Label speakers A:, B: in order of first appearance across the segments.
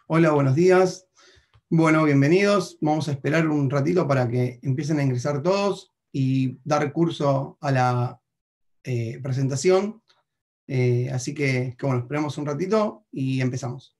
A: Hola, buenos días. Bueno, bienvenidos. Vamos a esperar un ratito para que empiecen a ingresar todos y dar curso a la presentación. Así que bueno, esperemos un ratito y empezamos.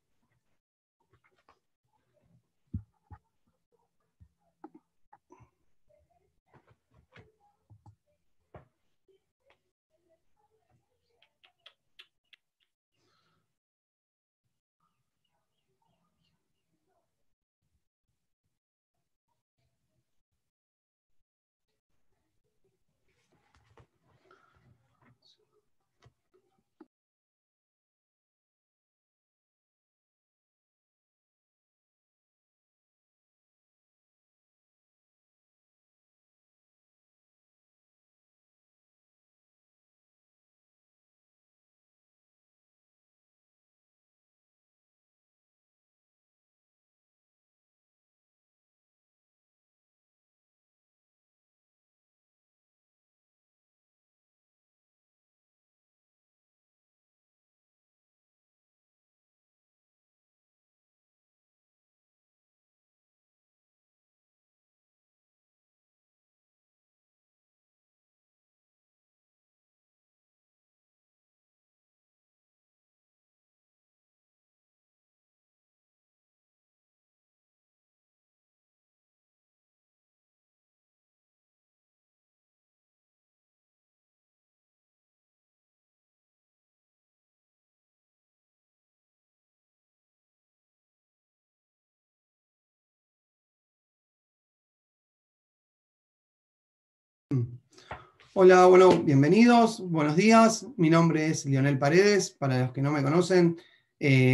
A: Hola, bueno, bienvenidos, buenos días. Mi nombre es Lionel Paredes, para los que no me conocen.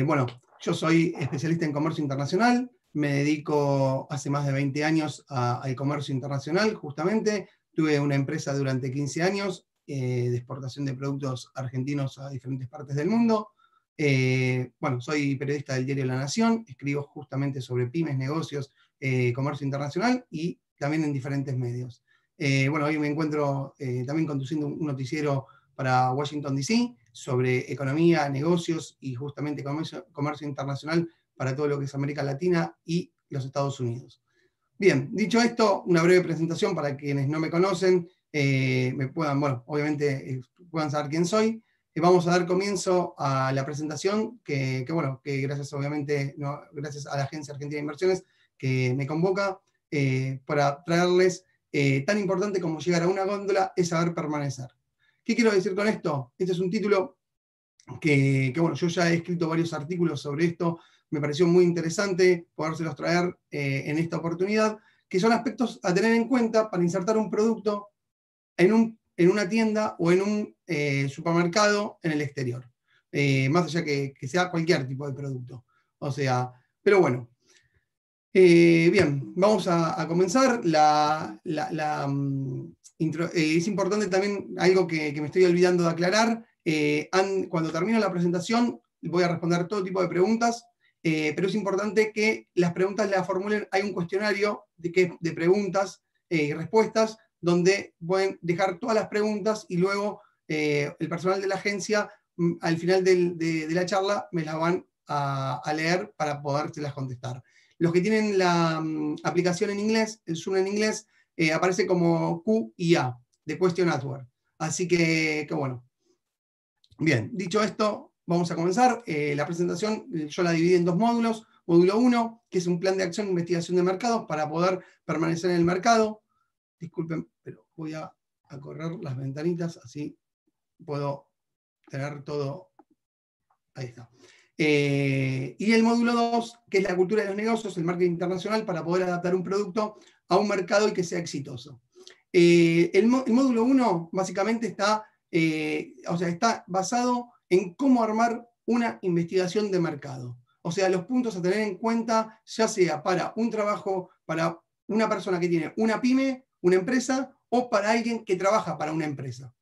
A: Bueno, yo soy especialista en comercio internacional, me dedico hace más de 20 años al comercio internacional, justamente. Tuve una empresa durante 15 años de exportación de productos argentinos a diferentes partes del mundo. Bueno, soy periodista del diario La Nación, escribo justamente sobre pymes, negocios, comercio internacional y también en diferentes medios. Bueno, hoy me encuentro también conduciendo un noticiero para Washington, D.C. sobre economía, negocios y justamente comercio internacional para todo lo que es América Latina y los Estados Unidos. Bien, dicho esto, una breve presentación para quienes no me conocen, me puedan, bueno, obviamente puedan saber quién soy. Vamos a dar comienzo a la presentación que gracias obviamente, no, gracias a la Agencia Argentina de Inversiones que me convoca para traerles tan importante como llegar a una góndola es saber permanecer. ¿Qué quiero decir con esto? Este es un título que bueno, yo ya he escrito varios artículos sobre esto, me pareció muy interesante podérselos traer en esta oportunidad, que son aspectos a tener en cuenta para insertar un producto en una tienda o en un supermercado en el exterior. Más allá que sea cualquier tipo de producto. O sea, pero bueno. Bien, vamos a comenzar. Es importante también algo que me estoy olvidando de aclarar. Cuando termino la presentación voy a responder todo tipo de preguntas, pero es importante que las preguntas las formulen. Hay un cuestionario de preguntas y respuestas donde pueden dejar todas las preguntas y luego el personal de la agencia al final de la charla me las van a leer para podérselas contestar. Los que tienen la aplicación en inglés, el Zoom en inglés, aparece como Q y A, de Question Answer. Así que bueno. Bien, dicho esto, vamos a comenzar. La presentación yo la dividí en dos módulos. Módulo 1, que es un plan de acción e investigación de mercados para poder permanecer en el mercado. Disculpen, pero voy a correr las ventanitas, así puedo tener todo. Ahí está. Y el módulo 2, que es la cultura de los negocios, el marketing internacional, para poder adaptar un producto a un mercado y que sea exitoso. El módulo 1 básicamente está basado en cómo armar una investigación de mercado. O sea, los puntos a tener en cuenta, ya sea para un trabajo, para una persona que tiene una pyme, una empresa, o para alguien que trabaja para una empresa.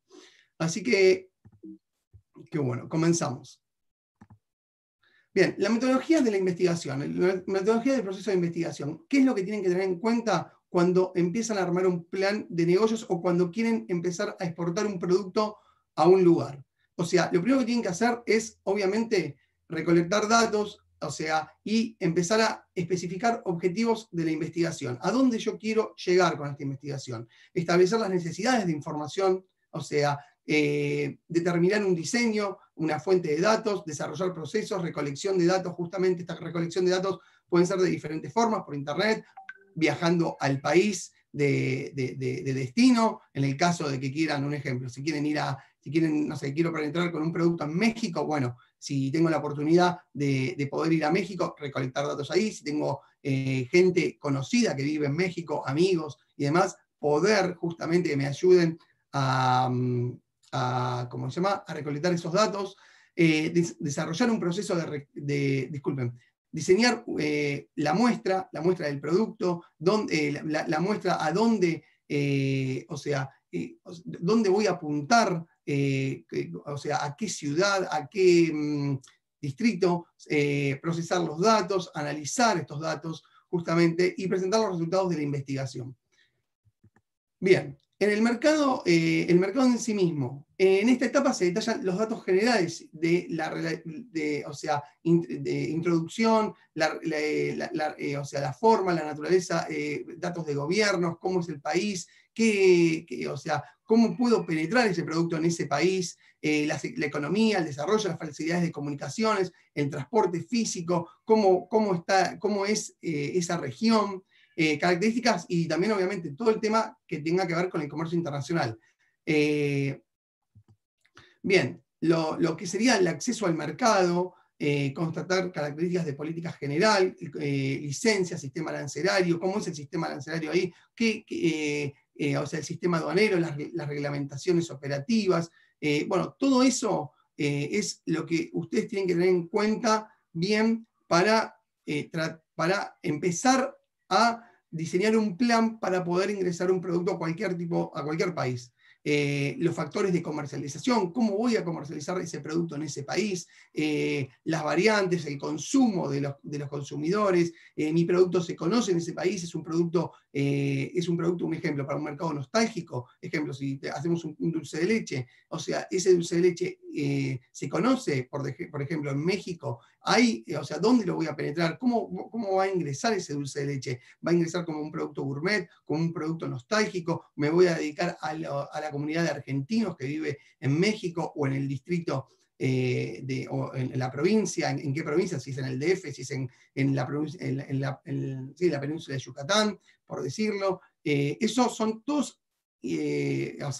A: Así que bueno, comenzamos. Bien, la metodología de la investigación, la metodología del proceso de investigación. ¿Qué es lo que tienen que tener en cuenta cuando empiezan a armar un plan de negocios o cuando quieren empezar a exportar un producto a un lugar? O sea, lo primero que tienen que hacer es, obviamente, recolectar datos, o sea, y empezar a especificar objetivos de la investigación. ¿A dónde yo quiero llegar con esta investigación? Establecer las necesidades de información, o sea, determinar un diseño, una fuente de datos, desarrollar procesos, recolección de datos. Justamente esta recolección de datos pueden ser de diferentes formas, por internet, viajando al país de destino, en el caso de que quieran, un ejemplo, si quieren, no sé, quiero penetrar con un producto en México, bueno, si tengo la oportunidad de poder ir a México, recolectar datos ahí, si tengo gente conocida que vive en México, amigos y demás, poder justamente que me ayuden ¿cómo se llama?, a recolectar esos datos, desarrollar un proceso disculpen, diseñar la muestra del producto, la muestra a dónde, o sea, dónde voy a apuntar, o sea, a qué ciudad, a qué distrito, procesar los datos, analizar estos datos justamente y presentar los resultados de la investigación. Bien, en el mercado en sí mismo, en esta etapa se detallan los datos generales de introducción, o sea, la forma, la naturaleza, datos de gobiernos, cómo es el país, o sea, cómo puedo penetrar ese producto en ese país, la economía, el desarrollo, las facilidades de comunicaciones, el transporte físico, cómo es esa región. Características y también obviamente todo el tema que tenga que ver con el comercio internacional. Bien, lo que sería el acceso al mercado, constatar características de política general, licencias, sistema arancelario, cómo es el sistema arancelario ahí, o sea, el sistema aduanero, las reglamentaciones operativas. Bueno, todo eso es lo que ustedes tienen que tener en cuenta bien para empezar a diseñar un plan para poder ingresar un producto a cualquier país. Los factores de comercialización, cómo voy a comercializar ese producto en ese país, las variantes, el consumo de los consumidores, mi producto se conoce en ese país, es un producto, un ejemplo, para un mercado nostálgico, ejemplo, si hacemos un dulce de leche, o sea, ese dulce de leche se conoce, por ejemplo, en México, o sea, ¿dónde lo voy a penetrar? ¿Cómo va a ingresar ese dulce de leche? ¿Va a ingresar como un producto gourmet, como un producto nostálgico? ¿Me voy a dedicar a la comunidad de argentinos que vive en México o en el distrito o en la provincia? ¿En qué provincia? Si es en el DF, si es en la península de Yucatán, por decirlo. Esos son todos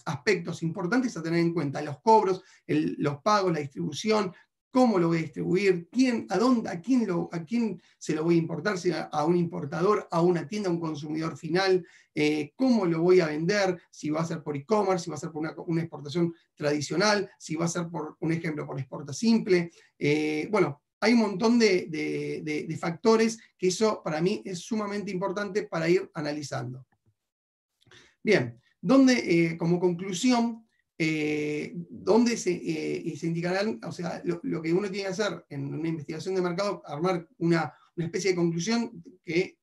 A: aspectos importantes a tener en cuenta: los cobros, los pagos, la distribución, cómo lo voy a distribuir, a quién se lo voy a importar, si a un importador, a una tienda, a un consumidor final, cómo lo voy a vender, si va a ser por e-commerce, si va a ser por una exportación tradicional, si va a ser por un ejemplo por exporta simple. Bueno, hay un montón de factores que eso para mí es sumamente importante para ir analizando. Bien, como conclusión, donde se indicarán, o sea, lo que uno tiene que hacer en una investigación de mercado, armar una especie de conclusión y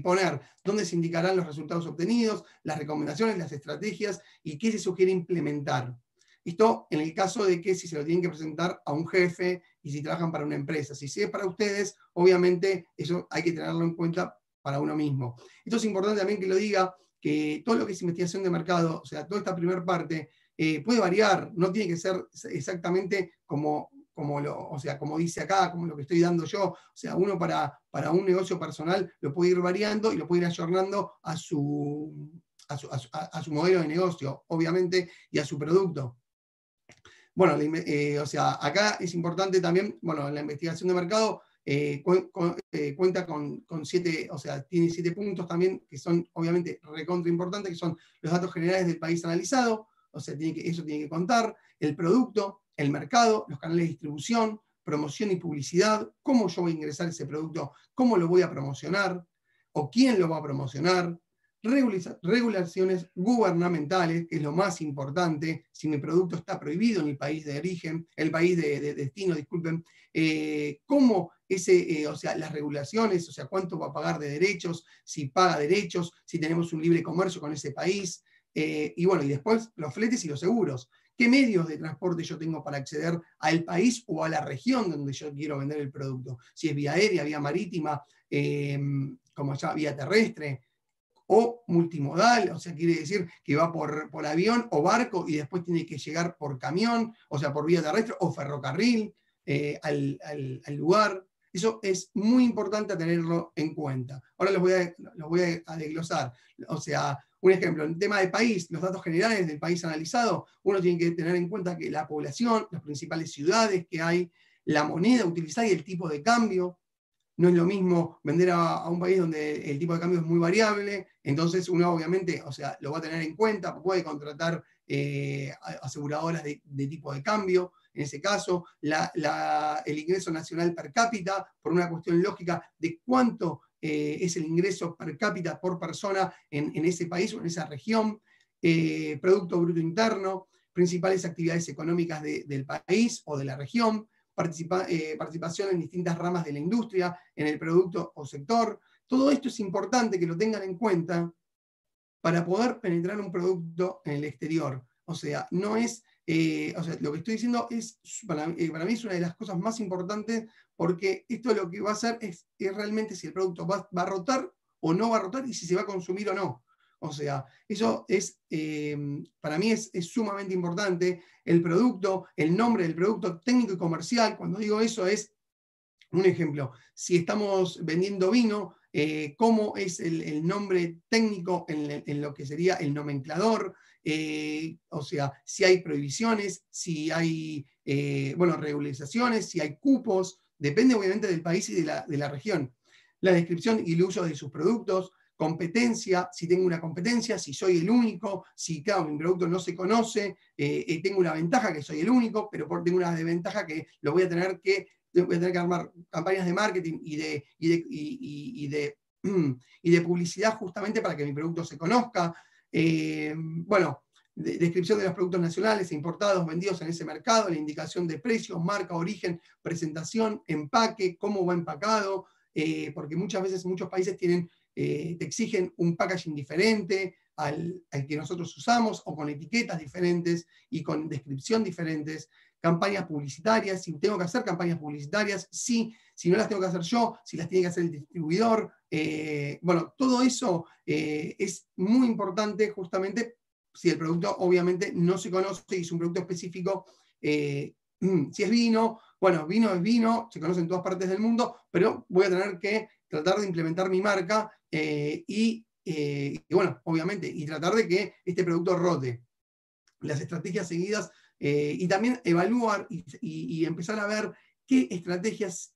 A: poner dónde se indicarán los resultados obtenidos, las recomendaciones, las estrategias y qué se sugiere implementar. Esto en el caso de que si se lo tienen que presentar a un jefe y si trabajan para una empresa. Si es para ustedes, obviamente eso hay que tenerlo en cuenta para uno mismo. Esto es importante también que lo diga, que todo lo que es investigación de mercado, o sea, toda esta primera parte, puede variar, no tiene que ser exactamente como dice acá, como lo que estoy dando yo. O sea, uno para un negocio personal lo puede ir variando y lo puede ir ayornando a su modelo de negocio, obviamente, y a su producto. Bueno, o sea, acá es importante también, bueno, la investigación de mercado cuenta con 7, o sea, tiene 7 puntos también que son obviamente recontra importantes, que son los datos generales del país analizado, o sea, eso tiene que contar, el producto, el mercado, los canales de distribución, promoción y publicidad, cómo yo voy a ingresar ese producto, cómo lo voy a promocionar, o quién lo va a promocionar, regulaciones gubernamentales, que es lo más importante, si mi producto está prohibido en el país de origen, el país de destino, disculpen, cómo o sea, las regulaciones, o sea, cuánto va a pagar de derechos, si paga derechos, si tenemos un libre comercio con ese país, Y bueno, y después los fletes y los seguros. ¿Qué medios de transporte yo tengo para acceder al país o a la región donde yo quiero vender el producto? Si es vía aérea, vía marítima, como ya vía terrestre, o multimodal, o sea, quiere decir que va por avión o barco y después tiene que llegar por camión, o sea, por vía terrestre o ferrocarril al lugar. Eso es muy importante tenerlo en cuenta. Ahora los voy a desglosar. O sea, un ejemplo, en tema de país, los datos generales del país analizado, uno tiene que tener en cuenta que la población, las principales ciudades que hay, la moneda utilizada y el tipo de cambio. No es lo mismo vender a un país donde el tipo de cambio es muy variable, entonces uno obviamente, o sea, lo va a tener en cuenta, puede contratar aseguradoras de tipo de cambio, en ese caso, el ingreso nacional per cápita, por una cuestión lógica de cuánto es el ingreso per cápita por persona en ese país o en esa región, Producto Bruto Interno, principales actividades económicas del país o de la región, participación en distintas ramas de la industria, en el producto o sector. Todo esto es importante que lo tengan en cuenta para poder penetrar un producto en el exterior. O sea, no es, o sea, lo que estoy diciendo es, para mí es una de las cosas más importantes, porque esto lo que va a hacer es realmente si el producto va a rotar o no va a rotar y si se va a consumir o no. O sea, eso es, para mí es sumamente importante. El producto, el nombre del producto técnico y comercial, cuando digo eso es, un ejemplo, si estamos vendiendo vino, cómo es el nombre técnico en lo que sería el nomenclador, o sea, si hay prohibiciones, si hay, bueno, regularizaciones, si hay cupos, depende obviamente del país y de la región. La descripción y el uso de sus productos, competencia, si tengo una competencia, si soy el único, si claro, mi producto no se conoce, tengo una ventaja que soy el único, pero tengo una desventaja que lo voy a tener que armar campañas de marketing y de publicidad justamente para que mi producto se conozca. Bueno, descripción de los productos nacionales e importados vendidos en ese mercado, la indicación de precios, marca, origen, presentación, empaque, cómo va empacado, porque muchas veces muchos países te exigen un packaging diferente al que nosotros usamos o con etiquetas diferentes y con descripción diferentes. Campañas publicitarias, si tengo que hacer campañas publicitarias, sí, si no las tengo que hacer yo, si las tiene que hacer el distribuidor. Bueno, todo eso es muy importante justamente si el producto obviamente no se conoce y es un producto específico. Si es vino, bueno, vino es vino, se conoce en todas partes del mundo, pero voy a tener que tratar de implementar mi marca y bueno, obviamente, y tratar de que este producto rote. Las estrategias seguidas y también evaluar y empezar a ver qué estrategias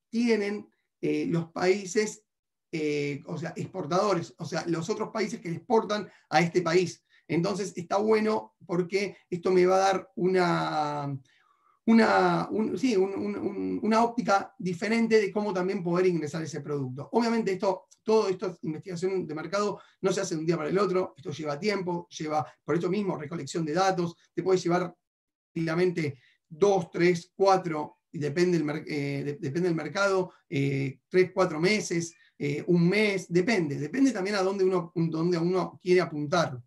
A: tienen los países, o sea, exportadores, o sea, los otros países que exportan a este país. Entonces está bueno porque esto me va a dar una óptica diferente de cómo también poder ingresar ese producto. Obviamente todo esto es investigación de mercado, no se hace de un día para el otro, esto lleva tiempo, lleva por esto mismo recolección de datos, te puede llevar rápidamente 2, 3, 4, y depende del mercado, 3, 4 meses, un mes, depende también a dónde uno quiere apuntar.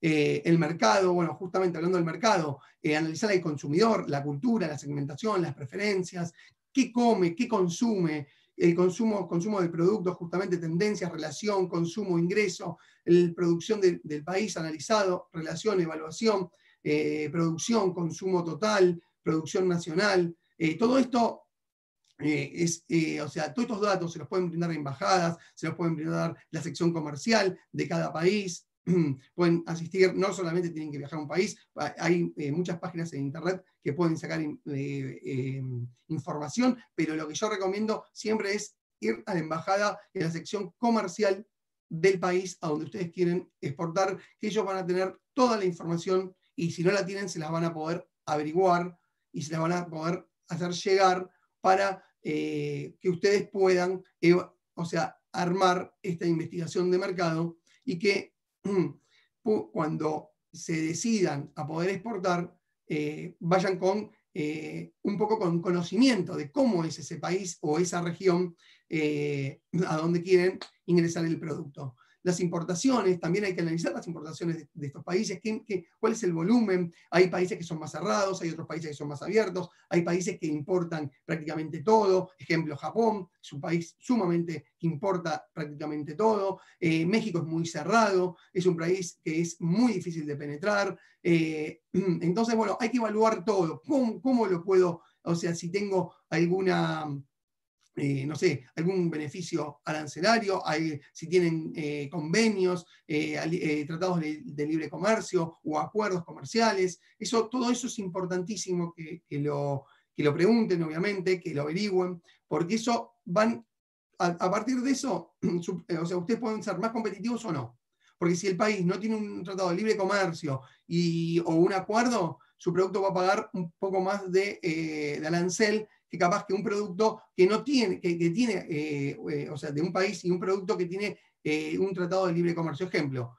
A: El mercado, bueno, justamente hablando del mercado, analizar al consumidor, la cultura, la segmentación, las preferencias, qué come, qué consume, el consumo del producto, justamente tendencias, relación, consumo, ingreso, producción del país analizado, relación, evaluación, producción, consumo total, producción nacional, todo esto o sea, todos estos datos se los pueden brindar embajadas, se los pueden brindar la sección comercial de cada país, pueden asistir, no solamente tienen que viajar a un país, hay muchas páginas en internet que pueden sacar información, pero lo que yo recomiendo siempre es ir a la embajada en la sección comercial del país a donde ustedes quieren exportar, que ellos van a tener toda la información y si no la tienen se las van a poder averiguar y se las van a poder hacer llegar para que ustedes puedan, o sea, armar esta investigación de mercado y que cuando se decidan a poder exportar, vayan con un poco con conocimiento de cómo es ese país o esa región a donde quieren ingresar el producto. las importaciones, también hay que analizar las importaciones de estos países, cuál es el volumen. Hay países que son más cerrados, hay otros países que son más abiertos, hay países que importan prácticamente todo. Ejemplo, Japón es un país sumamente que importa prácticamente todo. México es muy cerrado, es un país que es muy difícil de penetrar. Entonces, bueno, hay que evaluar todo. ¿Cómo lo puedo? O sea, si tengo alguna... no sé, algún beneficio arancelario, si tienen convenios, tratados de libre comercio o acuerdos comerciales. Todo eso es importantísimo que lo pregunten, obviamente, que lo averigüen, porque eso a partir de eso, o sea, ustedes pueden ser más competitivos o no. Porque si el país no tiene un tratado de libre comercio o un acuerdo, su producto va a pagar un poco más de arancel que capaz que un producto que no tiene, que tiene, o sea, de un país y un producto que tiene un tratado de libre comercio. Ejemplo,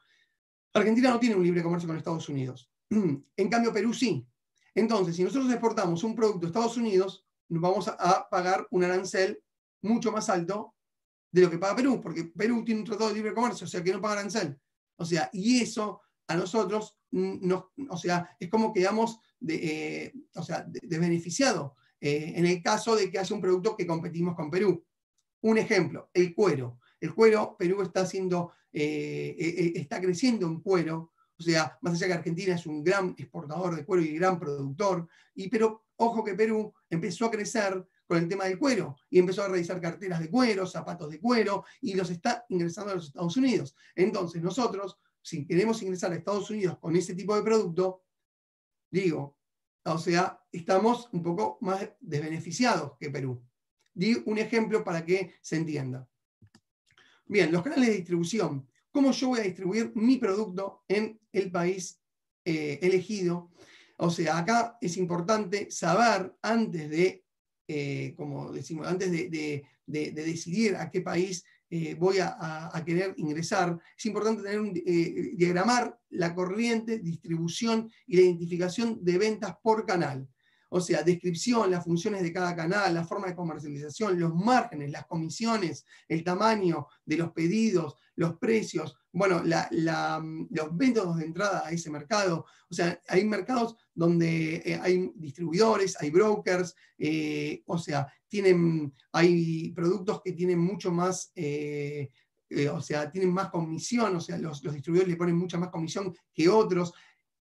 A: Argentina no tiene un libre comercio con Estados Unidos. En cambio, Perú sí. Entonces, si nosotros exportamos un producto a Estados Unidos, nos vamos a pagar un arancel mucho más alto de lo que paga Perú, porque Perú tiene un tratado de libre comercio, o sea, que no paga arancel. O sea, y eso a nosotros, o sea, es como quedamos desbeneficiados en el caso de que haya un producto que competimos con Perú. Un ejemplo, el cuero. El cuero, Perú está creciendo en cuero, o sea, más allá que Argentina es un gran exportador de cuero y gran productor, pero ojo que Perú empezó a crecer con el tema del cuero y empezó a realizar carteras de cuero, zapatos de cuero y los está ingresando a los Estados Unidos. Entonces nosotros, si queremos ingresar a Estados Unidos con ese tipo de producto, digo, o sea, estamos un poco más desbeneficiados que Perú. Di un ejemplo para que se entienda. Bien, los canales de distribución. ¿Cómo yo voy a distribuir mi producto en el país elegido? O sea, acá es importante saber antes como decimos, antes de decidir a qué país voy a querer ingresar, es importante diagramar la corriente, distribución y la identificación de ventas por canal. O sea, descripción, las funciones de cada canal, la forma de comercialización, los márgenes, las comisiones, el tamaño de los pedidos, los precios, bueno, los métodos de entrada a ese mercado. O sea, hay mercados donde hay distribuidores, hay brokers, o sea, hay productos que tienen mucho más... o sea, tienen más comisión, o sea, los distribuidores le ponen mucha más comisión que otros,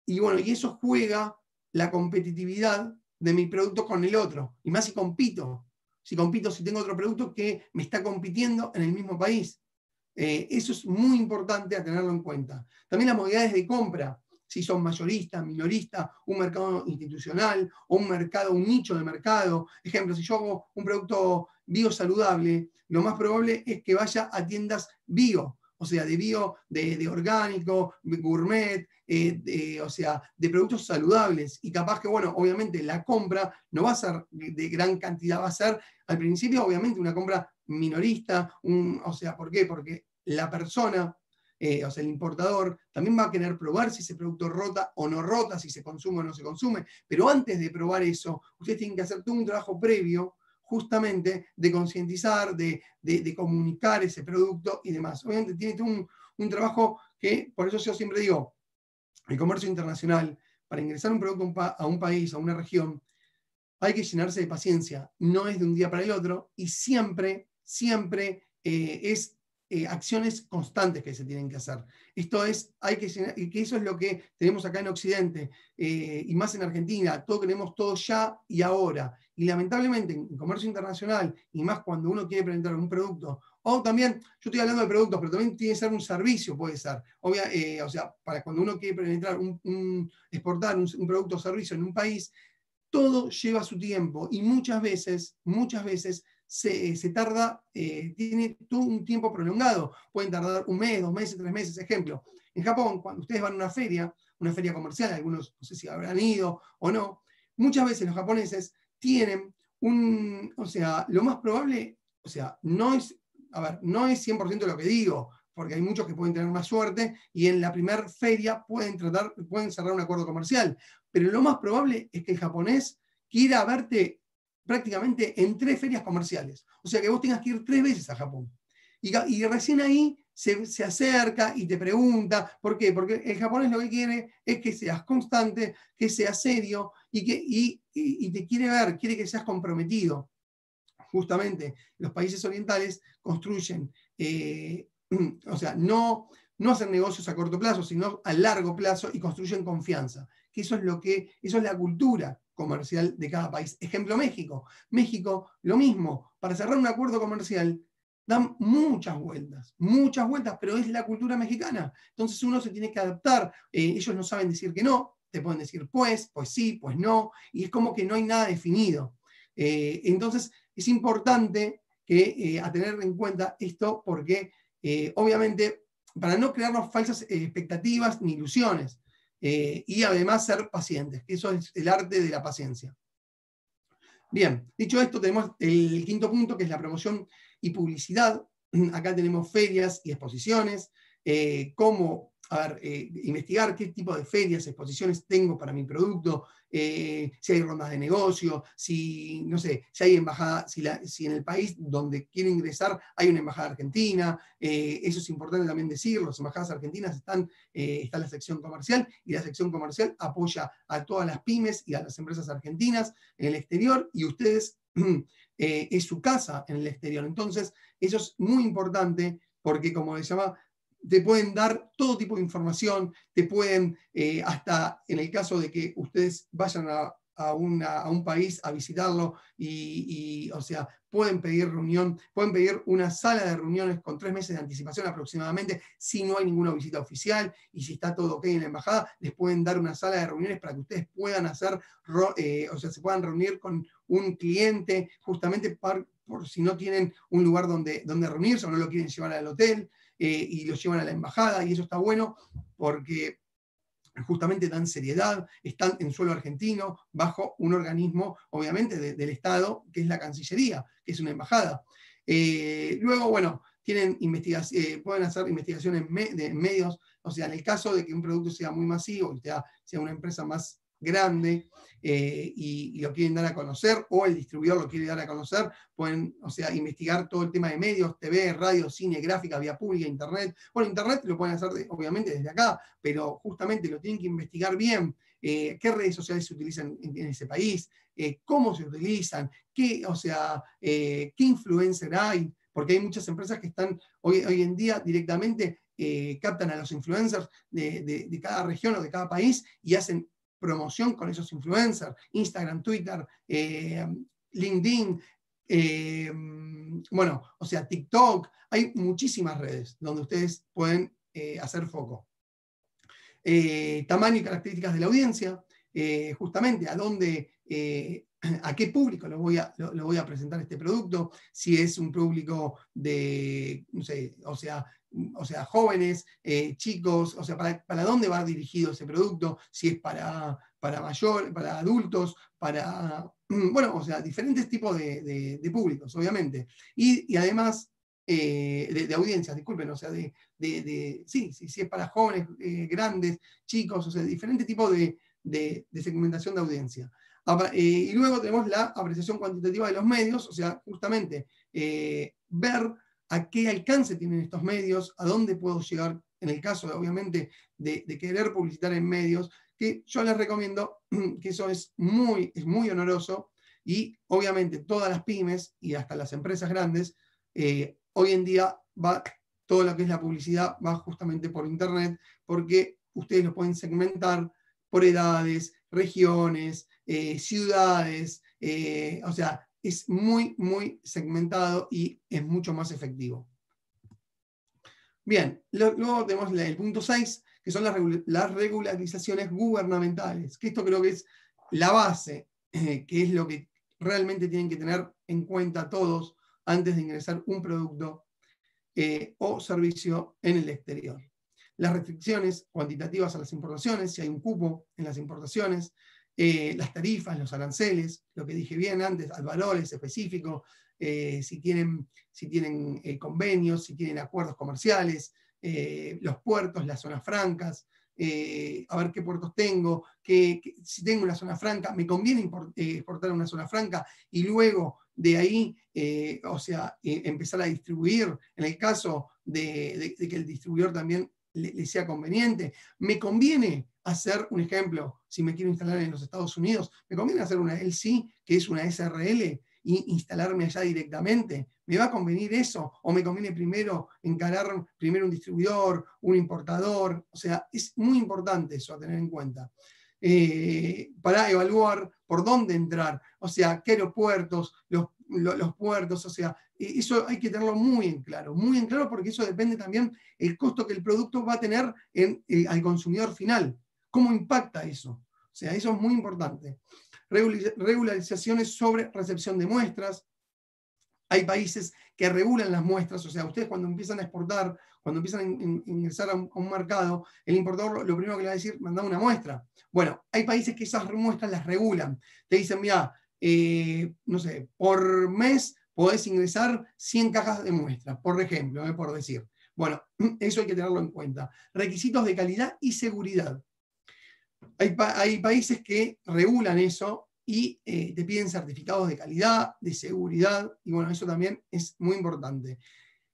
A: y bueno, y eso juega la competitividad de mi producto con el otro, y más si compito, si tengo otro producto que me está compitiendo en el mismo país. Eso es muy importante a tenerlo en cuenta. También las modalidades de compra, si son mayorista, minorista, un mercado institucional o un nicho de mercado. Ejemplo, si yo hago un producto biosaludable, lo más probable es que vaya a tiendas bio, o sea, de bio, de orgánico, de gourmet, o sea, de productos saludables. Y capaz que, bueno, obviamente la compra no va a ser de gran cantidad, va a ser al principio, obviamente, una compra minorista, o sea, ¿por qué? Porque la persona, o sea, el importador, también va a querer probar si ese producto rota o no rota, si se consume o no se consume, pero antes de probar eso, ustedes tienen que hacer todo un trabajo previo, justamente, de concientizar, de comunicar ese producto y demás. Obviamente tiene todo un trabajo que, por eso yo siempre digo, el comercio internacional, para ingresar un producto a un país, a una región, hay que llenarse de paciencia, no es de un día para el otro, y siempre es acciones constantes que se tienen que hacer. Esto es, y que eso es lo que tenemos acá en Occidente, y más en Argentina, queremos todo ya y ahora. Y lamentablemente en comercio internacional, y más cuando uno quiere presentar un producto, o también, yo estoy hablando de productos, pero también tiene que ser un servicio, puede ser. O sea, para cuando uno quiere penetrar exportar un producto o servicio en un país, todo lleva su tiempo y muchas veces se tarda, tiene todo un tiempo prolongado. Pueden tardar un mes, 2 meses, 3 meses. Ejemplo, en Japón, cuando ustedes van a una feria comercial, algunos no sé si habrán ido o no, muchas veces los japoneses tienen o sea, lo más probable, o sea, no es 100% lo que digo, porque hay muchos que pueden tener más suerte y en la primera feria pueden cerrar un acuerdo comercial. Pero lo más probable es que el japonés quiera verte prácticamente en 3 ferias comerciales. O sea que vos tengas que ir 3 veces a Japón. Y recién ahí se acerca y te pregunta. ¿Por qué? Porque el japonés lo que quiere es que seas constante, que seas serio y te quiere ver, quiere que seas comprometido. Justamente los países orientales construyen, o sea, no hacen negocios a corto plazo, sino a largo plazo y construyen confianza. Que eso es la cultura comercial de cada país. Ejemplo, México. México, lo mismo. Para cerrar un acuerdo comercial, dan muchas vueltas, pero es la cultura mexicana. Entonces uno se tiene que adaptar. Ellos no saben decir que no, te pueden decir pues sí, pues no, y es como que no hay nada definido. Entonces es importante a tener en cuenta esto porque obviamente para no crearnos falsas expectativas ni ilusiones y además ser pacientes, que eso es el arte de la paciencia. Bien, dicho esto, tenemos el quinto punto, que es la promoción y publicidad. Acá tenemos ferias y exposiciones, investigar qué tipo de ferias, exposiciones tengo para mi producto, si hay rondas de negocio, si, no sé, si hay embajada, si en el país donde quiero ingresar hay una embajada argentina, eso es importante también decirlo, las embajadas argentinas está la sección comercial, y la sección comercial apoya a todas las pymes y a las empresas argentinas en el exterior, y ustedes es su casa en el exterior. Entonces, eso es muy importante porque, como les llama, te pueden dar todo tipo de información, te pueden, hasta en el caso de que ustedes vayan a un país a visitarlo o sea, pueden pedir una sala de reuniones con 3 meses de anticipación aproximadamente, si no hay ninguna visita oficial, y si está todo ok en la embajada, les pueden dar una sala de reuniones para que ustedes puedan o sea, se puedan reunir con un cliente, justamente por si no tienen un lugar donde reunirse o no lo quieren llevar al hotel, y lo llevan a la embajada, y eso está bueno porque justamente dan seriedad, están en suelo argentino, bajo un organismo, obviamente, del Estado, que es la Cancillería, que es una embajada. Luego, bueno, pueden hacer investigaciones de medios, o sea, en el caso de que un producto sea muy masivo y sea una empresa más grande y lo quieren dar a conocer, o el distribuidor lo quiere dar a conocer, pueden, o sea, investigar todo el tema de medios, TV, radio, cine, gráfica, vía pública, internet. Bueno, internet lo pueden hacer obviamente desde acá, pero justamente lo tienen que investigar bien, qué redes sociales se utilizan en ese país, cómo se utilizan, qué influencer hay, porque hay muchas empresas que están hoy en día directamente captan a los influencers de cada región o de cada país y hacen promoción con esos influencers, Instagram, Twitter, LinkedIn, bueno, o sea, TikTok, hay muchísimas redes donde ustedes pueden hacer foco. Tamaño y características de la audiencia, justamente a qué público lo voy a presentar este producto, si es un público de, no sé, o sea, jóvenes, chicos, o sea, para dónde va dirigido ese producto, si es para adultos, bueno, o sea, diferentes tipos de públicos, obviamente. Y además, de audiencias, disculpen, o sea, sí, es para jóvenes, grandes, chicos, o sea, diferentes tipos de segmentación de audiencia. Y luego tenemos la apreciación cuantitativa de los medios, o sea, justamente ver a qué alcance tienen estos medios, a dónde puedo llegar, en el caso, obviamente, de querer publicitar en medios, que yo les recomiendo que eso es muy oneroso, y obviamente todas las pymes y hasta las empresas grandes, hoy en día todo lo que es la publicidad va justamente por internet, porque ustedes lo pueden segmentar por edades, regiones, ciudades, o sea, es muy segmentado y es mucho más efectivo. Bien, luego tenemos el punto 6, que son las regularizaciones gubernamentales, que esto creo que es la base, que es lo que realmente tienen que tener en cuenta todos antes de ingresar un producto o servicio en el exterior. Las restricciones cuantitativas a las importaciones, si hay un cupo en las importaciones, las tarifas, los aranceles, lo que dije bien antes, al valores específicos, si tienen convenios, si tienen acuerdos comerciales, los puertos, las zonas francas, a ver qué puertos tengo, si tengo una zona franca, me conviene exportar a una zona franca y luego de ahí, o sea, empezar a distribuir, en el caso de que el distribuidor también le sea conveniente. ¿Me conviene hacer un ejemplo? Si me quiero instalar en los Estados Unidos, ¿me conviene hacer una LC, que es una SRL, y instalarme allá directamente? ¿Me va a convenir eso? ¿O me conviene primero encarar primero un distribuidor, un importador? O sea, es muy importante eso a tener en cuenta. Para evaluar por dónde entrar, o sea, qué aeropuertos, los puertos, o sea, eso hay que tenerlo muy en claro porque eso depende también el costo que el producto va a tener al consumidor final. ¿Cómo impacta eso? O sea, eso es muy importante. Regularizaciones sobre recepción de muestras. Hay países que regulan las muestras, o sea, ustedes cuando empiezan a exportar, cuando empiezan a ingresar a un mercado, el importador lo primero que le va a decir, mandá una muestra. Bueno, hay países que esas muestras las regulan. Te dicen, mira, no sé, por mes podés ingresar 100 cajas de muestras, por ejemplo, por decir. Bueno, eso hay que tenerlo en cuenta. Requisitos de calidad y seguridad. Hay países que regulan eso y te piden certificados de calidad, de seguridad, y bueno, eso también es muy importante.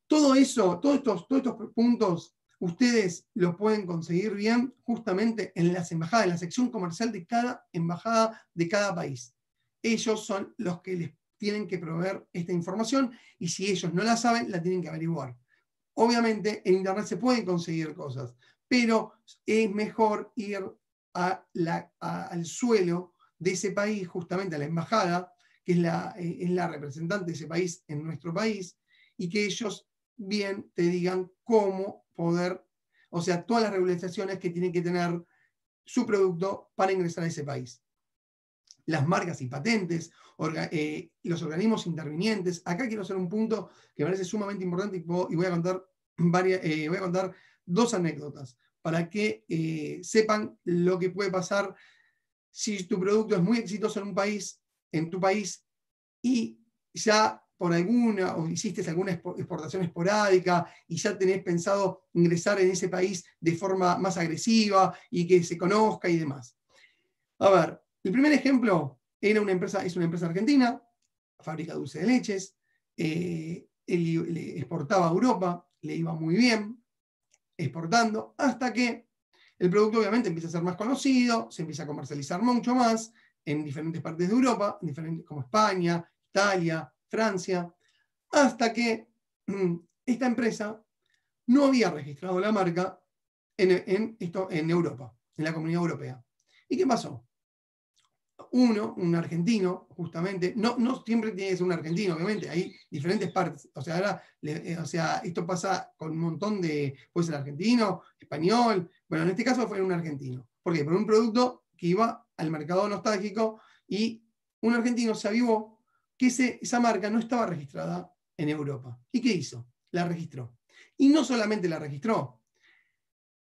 A: Todo eso, todos estos puntos, ustedes los pueden conseguir bien justamente en las embajadas, en la sección comercial de cada embajada de cada país. Ellos son los que les tienen que proveer esta información y si ellos no la saben, la tienen que averiguar. Obviamente en internet se pueden conseguir cosas, pero es mejor ir al suelo de ese país, justamente a la embajada, que es la representante de ese país en nuestro país, y que ellos bien te digan cómo poder, o sea, todas las regularizaciones que tiene que tener su producto para ingresar a ese país. Las marcas y patentes, los organismos intervinientes. Acá quiero hacer un punto que me parece sumamente importante y voy a contar voy a contar dos anécdotas para que sepan lo que puede pasar si tu producto es muy exitoso en tu país, y ya por alguna, o hiciste alguna exportación esporádica, y ya tenés pensado ingresar en ese país de forma más agresiva, y que se conozca y demás. A ver, el primer ejemplo es una empresa argentina, fábrica de dulce de leches, él le exportaba a Europa, le iba muy bien, exportando, hasta que el producto obviamente empieza a ser más conocido, se empieza a comercializar mucho más en diferentes partes de Europa, como España, Italia, Francia, hasta que esta empresa no había registrado la marca en Europa, en la Comunidad Europea. ¿Y qué pasó? Un argentino, justamente, no siempre tiene que ser un argentino, obviamente, hay diferentes partes, o sea, esto pasa con un montón puede ser argentino, español, bueno, en este caso fue un argentino. ¿Por qué? Por un producto que iba al mercado nostálgico y un argentino se avivó que esa marca no estaba registrada en Europa. ¿Y qué hizo? La registró. Y no solamente la registró,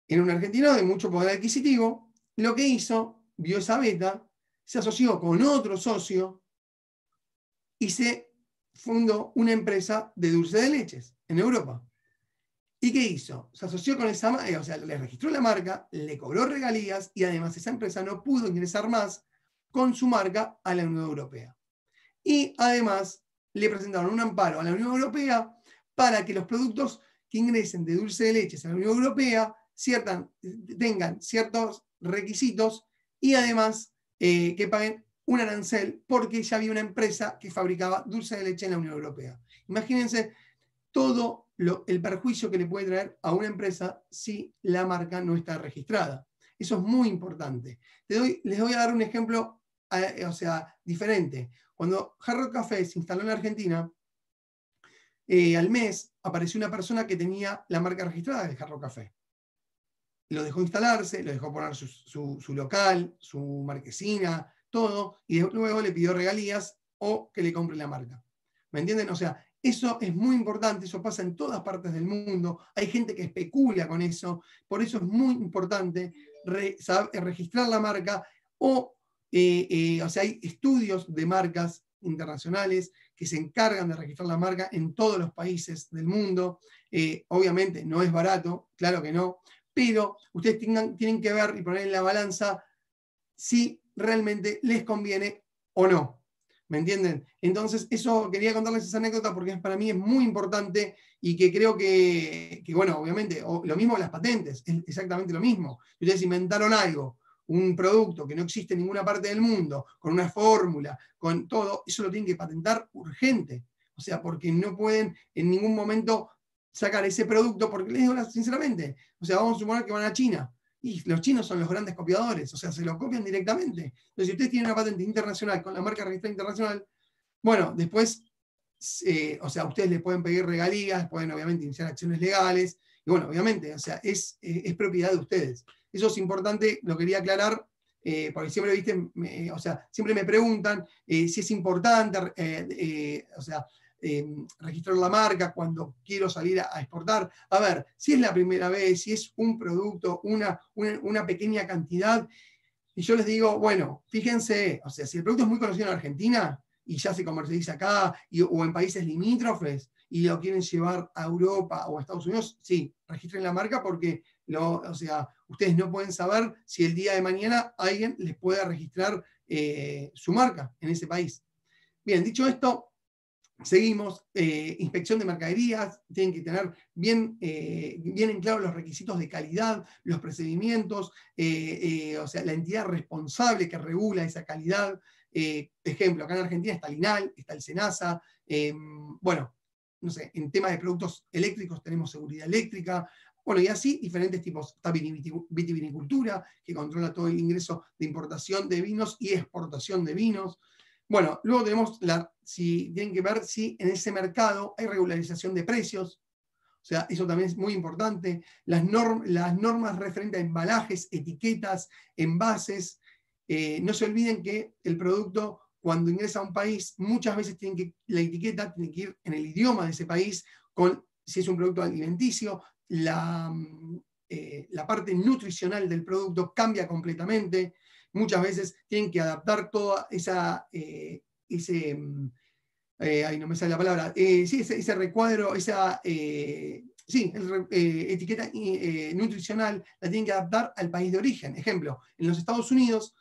A: en un argentino de mucho poder adquisitivo, lo que hizo, vio esa beta, se asoció con otro socio y se fundó una empresa de dulce de leches en Europa. ¿Y qué hizo? Se asoció con esa marca, o sea, le registró la marca, le cobró regalías y además esa empresa no pudo ingresar más con su marca a la Unión Europea. Y además le presentaron un amparo a la Unión Europea para que los productos que ingresen de dulce de leches a la Unión Europea tengan ciertos requisitos y además que paguen un arancel porque ya había una empresa que fabricaba dulce de leche en la Unión Europea. Imagínense todo el perjuicio que le puede traer a una empresa si la marca no está registrada. Eso es muy importante. Les voy a dar un ejemplo diferente. Cuando Hard Rock Café se instaló en la Argentina, al mes apareció una persona que tenía la marca registrada de Hard Rock Café. Lo dejó instalarse, lo dejó poner su local, su marquesina, todo, y luego le pidió regalías o que le compre la marca. ¿Me entienden? O sea, eso es muy importante, eso pasa en todas partes del mundo, hay gente que especula con eso, por eso es muy importante registrar la marca o sea, hay estudios de marcas internacionales que se encargan de registrar la marca en todos los países del mundo. Obviamente no es barato, claro que no, pero ustedes tienen que ver y poner en la balanza si realmente les conviene o no. ¿Me entienden? Entonces, eso quería contarles esa anécdota porque para mí es muy importante y que creo que bueno, obviamente, lo mismo las patentes, es exactamente lo mismo. Ustedes inventaron algo, un producto que no existe en ninguna parte del mundo, con una fórmula, con todo, eso lo tienen que patentar urgente. O sea, porque no pueden en ningún momento sacar ese producto, porque les digo sinceramente, o sea, vamos a suponer que van a China, y los chinos son los grandes copiadores, o sea, se lo copian directamente. Entonces, si ustedes tienen una patente internacional con la marca registrada internacional, bueno, después, o sea, ustedes le pueden pedir regalías, pueden obviamente iniciar acciones legales, y bueno, obviamente, o sea, es propiedad de ustedes. Eso es importante, lo quería aclarar, porque siempre, viste, o sea, siempre me preguntan si es importante, o sea, registrar la marca cuando quiero salir a exportar. A ver, si es la primera vez, si es un producto, una pequeña cantidad, y yo les digo, bueno, fíjense, o sea, si el producto es muy conocido en Argentina y ya se comercializa acá o en países limítrofes y lo quieren llevar a Europa o a Estados Unidos, sí, registren la marca porque o sea, ustedes no pueden saber si el día de mañana alguien les pueda registrar su marca en ese país. Bien, dicho esto, seguimos, inspección de mercaderías, tienen que tener bien en claro los requisitos de calidad, los procedimientos, o sea, la entidad responsable que regula esa calidad. Ejemplo, acá en Argentina está el INAL, está el SENASA, bueno, no sé, en temas de productos eléctricos tenemos seguridad eléctrica, bueno, y así diferentes tipos. Está vitivinicultura, que controla todo el ingreso de importación de vinos y exportación de vinos. Bueno, luego tenemos si tienen que ver si en ese mercado hay regularización de precios. O sea, eso también es muy importante. Las normas referentes a embalajes, etiquetas, envases. No se olviden que el producto, cuando ingresa a un país, muchas veces la etiqueta tiene que ir en el idioma de ese país, si es un producto alimenticio, la parte nutricional del producto cambia completamente. Muchas veces tienen que adaptar toda ahí no me sale la palabra, sí, ese recuadro, sí, etiqueta nutricional la tienen que adaptar al país de origen. Ejemplo, en los Estados Unidos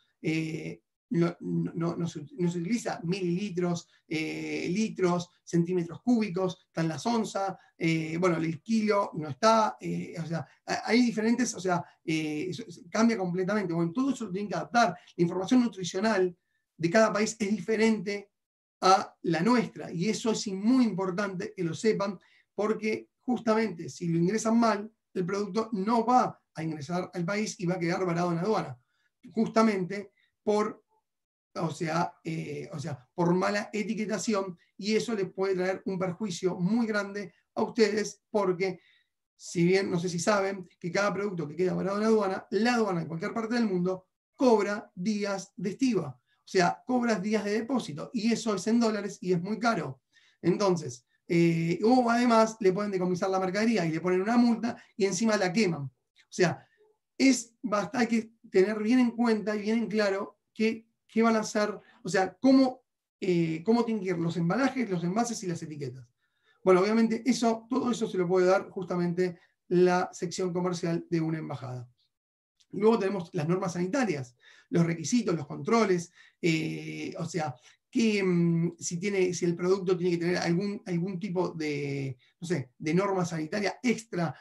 A: no se utiliza mililitros, litros, centímetros cúbicos, están las onzas, bueno, el kilo no está, o sea, hay diferentes, o sea, cambia completamente. Bueno, todo eso lo tienen que adaptar. La información nutricional de cada país es diferente a la nuestra, y eso es muy importante que lo sepan, porque justamente si lo ingresan mal, el producto no va a ingresar al país y va a quedar varado en aduana, justamente por por mala etiquetación, y eso les puede traer un perjuicio muy grande a ustedes, porque si bien no sé si saben que cada producto que queda varado en la aduana en cualquier parte del mundo cobra días de estiva, o sea, cobras días de depósito, y eso es en dólares y es muy caro. Entonces, o además le pueden decomisar la mercadería y le ponen una multa y encima la queman. O sea, hay que tener bien en cuenta y bien en claro qué van a hacer, o sea, cómo tienen que ir los embalajes, los envases y las etiquetas. Bueno, obviamente todo eso se lo puede dar justamente la sección comercial de una embajada. Luego tenemos las normas sanitarias, los requisitos, los controles, o sea, si el producto tiene que tener algún tipo de, no sé, de norma sanitaria extra.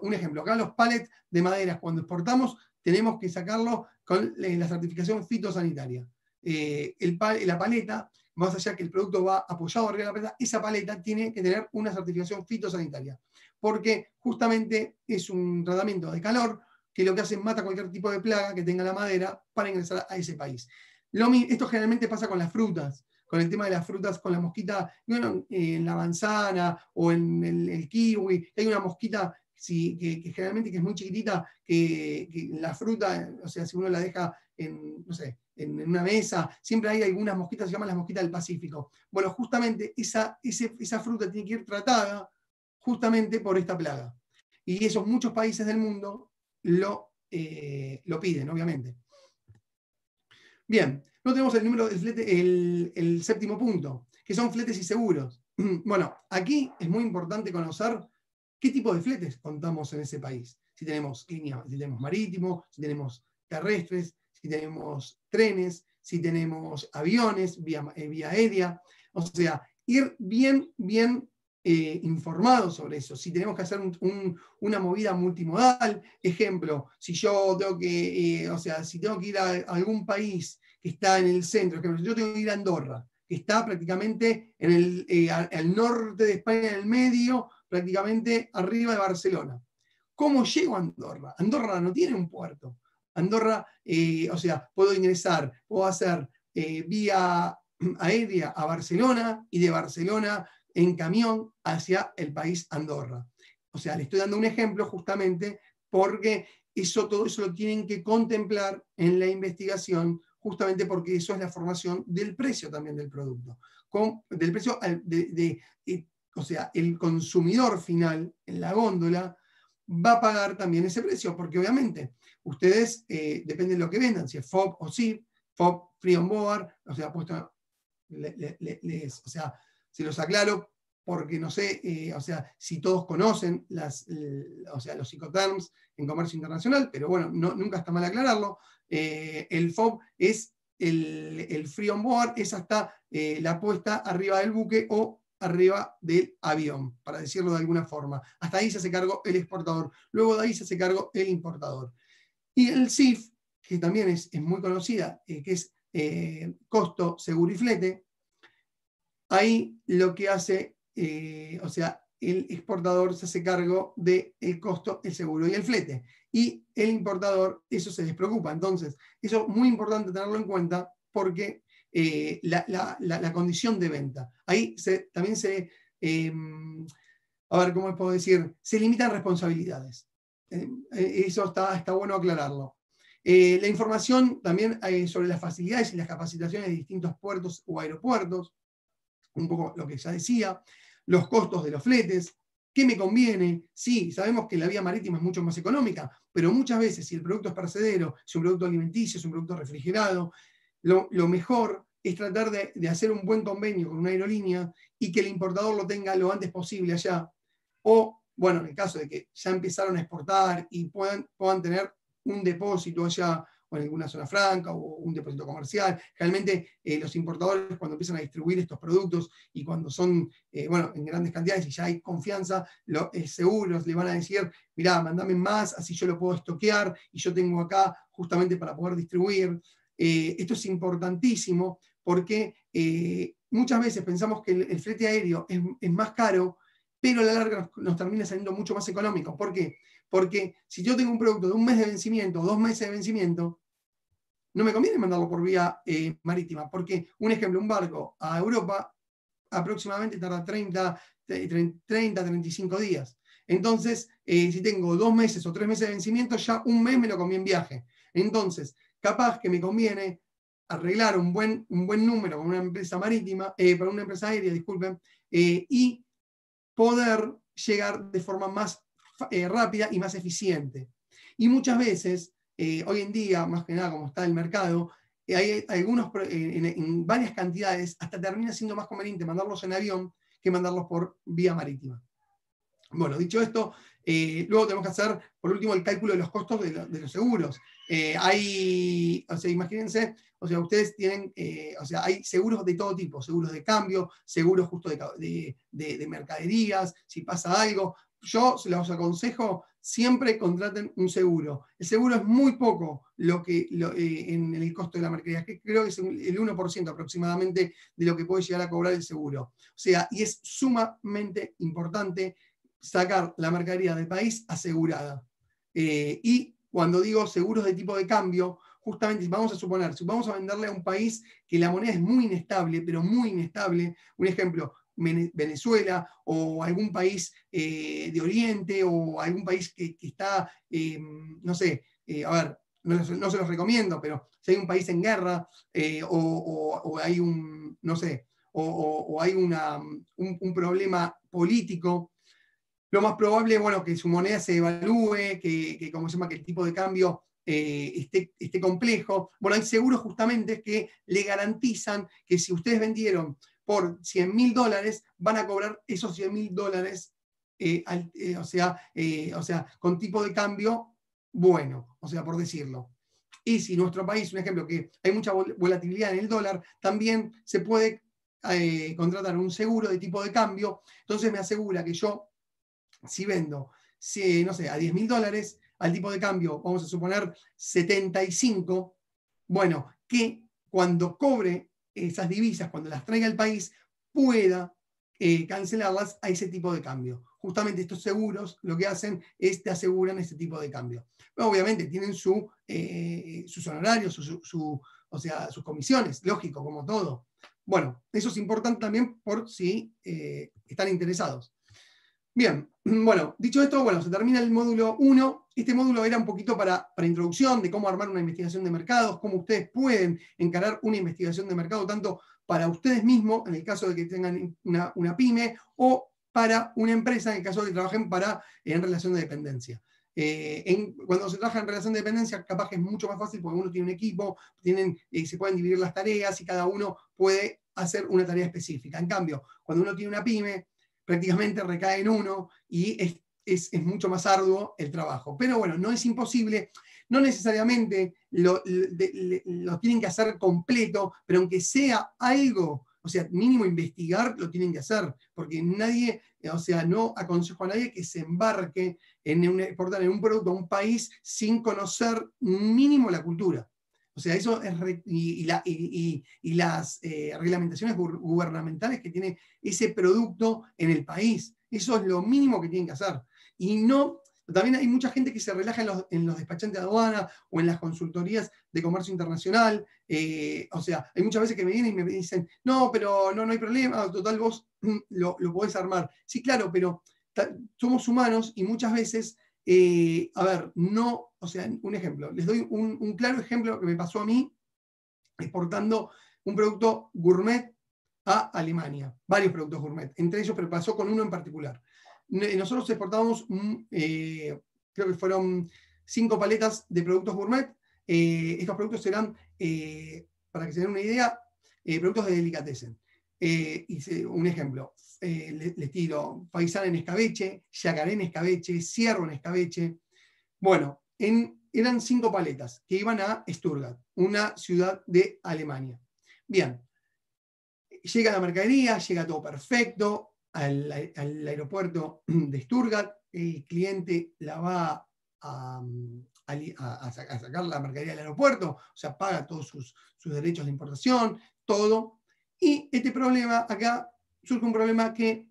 A: Un ejemplo, acá los pallets de maderas, cuando exportamos, tenemos que sacarlo con la certificación fitosanitaria. La paleta, más allá que el producto va apoyado arriba de la paleta, esa paleta tiene que tener una certificación fitosanitaria, porque justamente es un tratamiento de calor que lo que hace es mata cualquier tipo de plaga que tenga la madera para ingresar a ese país. Esto generalmente pasa con las frutas, con el tema de las frutas, con la mosquita, bueno, en la manzana o en el kiwi, hay una mosquita que generalmente que es muy chiquitita, que la fruta, o sea, si uno la deja no sé, en una mesa, siempre hay algunas mosquitas, se llaman las mosquitas del Pacífico. Bueno, justamente esa fruta tiene que ir tratada justamente por esta plaga. Y esos muchos países del mundo lo piden, obviamente. Bien, no tenemos el número del flete, el séptimo punto, que son fletes y seguros. Bueno, aquí es muy importante conocer qué tipo de fletes contamos en ese país. Si tenemos líneas, si tenemos marítimos, si tenemos terrestres, si tenemos trenes, si tenemos aviones, vía aérea, o sea, ir bien informados sobre eso. Si tenemos que hacer una movida multimodal, ejemplo, si yo tengo que, o sea, si tengo que ir a algún país que está en el centro, ejemplo, si yo tengo que ir a Andorra, que está prácticamente al norte de España, en el medio, prácticamente arriba de Barcelona. ¿Cómo llego a Andorra? Andorra no tiene un puerto. Andorra, o sea, puedo ingresar, puedo hacer vía aérea a Barcelona y de Barcelona en camión hacia el país Andorra. O sea, le estoy dando un ejemplo justamente porque todo eso lo tienen que contemplar en la investigación, justamente porque eso es la formación del precio también del producto. Del precio, o sea, el consumidor final en la góndola va a pagar también ese precio, porque obviamente ustedes, depende de lo que vendan, si es FOB o SIP, FOB Free On Board, o sea, puesto, o sea, se los aclaro porque no sé, o sea, si todos conocen o sea, los Incoterms en comercio internacional, pero bueno, nunca está mal aclararlo. El FOB es el Free On Board, es hasta la puesta arriba del buque o arriba del avión, para decirlo de alguna forma. Hasta ahí se hace cargo el exportador, luego de ahí se hace cargo el importador. Y el CIF, que también es muy conocida, que es costo, seguro y flete, ahí lo que hace, o sea, el exportador se hace cargo del costo, el seguro y el flete. Y el importador, eso se despreocupa. Entonces, eso es muy importante tenerlo en cuenta porque la condición de venta. Ahí también a ver, ¿cómo puedo decir? Se limitan responsabilidades. Eso está bueno aclararlo. La información también sobre las facilidades y las capacitaciones de distintos puertos o aeropuertos, un poco lo que ya decía, los costos de los fletes, ¿qué me conviene? Sí, sabemos que la vía marítima es mucho más económica, pero muchas veces si el producto es perecedero, si es un producto alimenticio, es un producto refrigerado, lo mejor es tratar de hacer un buen convenio con una aerolínea y que el importador lo tenga lo antes posible allá. O, bueno, en el caso de que ya empezaron a exportar y puedan tener un depósito allá o en alguna zona franca o un depósito comercial. Realmente los importadores cuando empiezan a distribuir estos productos y cuando son, bueno, en grandes cantidades y ya hay confianza, seguros le van a decir, mirá, mandame más, así yo lo puedo estoquear y yo tengo acá justamente para poder distribuir. Esto es importantísimo porque muchas veces pensamos que el flete aéreo es más caro, pero a la larga nos termina saliendo mucho más económico. ¿Por qué? Porque si yo tengo un producto de un mes de vencimiento o 2 meses de vencimiento, no me conviene mandarlo por vía marítima, porque, un ejemplo, un barco a Europa aproximadamente tarda 35 días. Entonces, si tengo 2 meses o 3 meses de vencimiento, ya un mes me lo comí en viaje. Entonces, capaz que me conviene arreglar un buen número con una empresa marítima, para una empresa aérea, disculpen, y poder llegar de forma más rápida y más eficiente. Y muchas veces, hoy en día, más que nada como está el mercado, hay algunos, en varias cantidades, hasta termina siendo más conveniente mandarlos en avión que mandarlos por vía marítima. Bueno, dicho esto, luego tenemos que hacer, por último, el cálculo de los costos de los seguros. O sea, imagínense, o sea, ustedes tienen, o sea, hay seguros de todo tipo, seguros de cambio, seguros justo de mercaderías, si pasa algo. Yo se los aconsejo, siempre contraten un seguro. El seguro es muy poco en el costo de la mercadería, que creo que es el 1% aproximadamente de lo que puede llegar a cobrar el seguro. O sea, y es sumamente importante sacar la mercadería del país asegurada. Y cuando digo seguros de tipo de cambio, justamente vamos a suponer, si vamos a venderle a un país que la moneda es muy inestable, pero muy inestable, un ejemplo, Venezuela o algún país de Oriente o algún país que está, no sé, a ver, no se los recomiendo, pero si hay un país en guerra o hay un, no sé, o hay un problema político, lo más probable, bueno, que su moneda se evalúe, ¿cómo se llama? Que el tipo de cambio esté complejo. Bueno, hay seguros justamente que le garantizan que si ustedes vendieron por $100.000, van a cobrar esos $100.000, o sea, con tipo de cambio bueno, o sea, por decirlo. Y si nuestro país, un ejemplo, que hay mucha volatilidad en el dólar, también se puede contratar un seguro de tipo de cambio. Entonces me asegura que yo, si vendo, no sé, a $10.000, al tipo de cambio, vamos a suponer 75, bueno, que cuando cobre esas divisas, cuando las traiga al país, pueda cancelarlas a ese tipo de cambio. Justamente estos seguros lo que hacen es te aseguran ese tipo de cambio. Pero obviamente tienen sus honorarios, o sea, sus comisiones, lógico, como todo. Bueno, eso es importante también por si están interesados. Bien, bueno, dicho esto, bueno, se termina el módulo 1. Este módulo era un poquito para introducción de cómo armar una investigación de mercados, cómo ustedes pueden encarar una investigación de mercado, tanto para ustedes mismos, en el caso de que tengan una pyme, o para una empresa, en el caso de que trabajen en relación de dependencia. Cuando se trabaja en relación de dependencia, capaz que es mucho más fácil porque uno tiene un equipo, se pueden dividir las tareas y cada uno puede hacer una tarea específica. En cambio, cuando uno tiene una pyme, prácticamente recae en uno y es mucho más arduo el trabajo. Pero bueno, no es imposible, no necesariamente lo tienen que hacer completo, pero aunque sea algo, o sea, mínimo investigar, lo tienen que hacer, porque nadie, o sea, no aconsejo a nadie que se embarque en exportar en un producto a un país sin conocer mínimo la cultura. O sea, eso es y las reglamentaciones gubernamentales que tiene ese producto en el país. Eso es lo mínimo que tienen que hacer. Y no, también hay mucha gente que se relaja en los despachantes de aduana o en las consultorías de comercio internacional. O sea, hay muchas veces que me vienen y me dicen, no, pero no hay problema, total vos lo podés armar. Sí, claro, pero somos humanos y muchas veces, a ver, no, o sea, un ejemplo, les doy un claro ejemplo que me pasó a mí exportando un producto gourmet a Alemania, varios productos gourmet, entre ellos, pero pasó con uno en particular. Nosotros exportábamos, creo que fueron 5 paletas de productos gourmet. Estos productos eran, para que se den una idea, productos de delicatessen. Hice un ejemplo, les tiro faisán en escabeche, yacaré en escabeche, ciervo en escabeche. Bueno, eran 5 paletas que iban a Stuttgart, una ciudad de Alemania. Bien, llega la mercadería, llega todo perfecto al aeropuerto de Stuttgart, el cliente la va a sacar la mercadería del aeropuerto, o sea, paga todos sus derechos de importación, todo. Y este problema, acá surge un problema que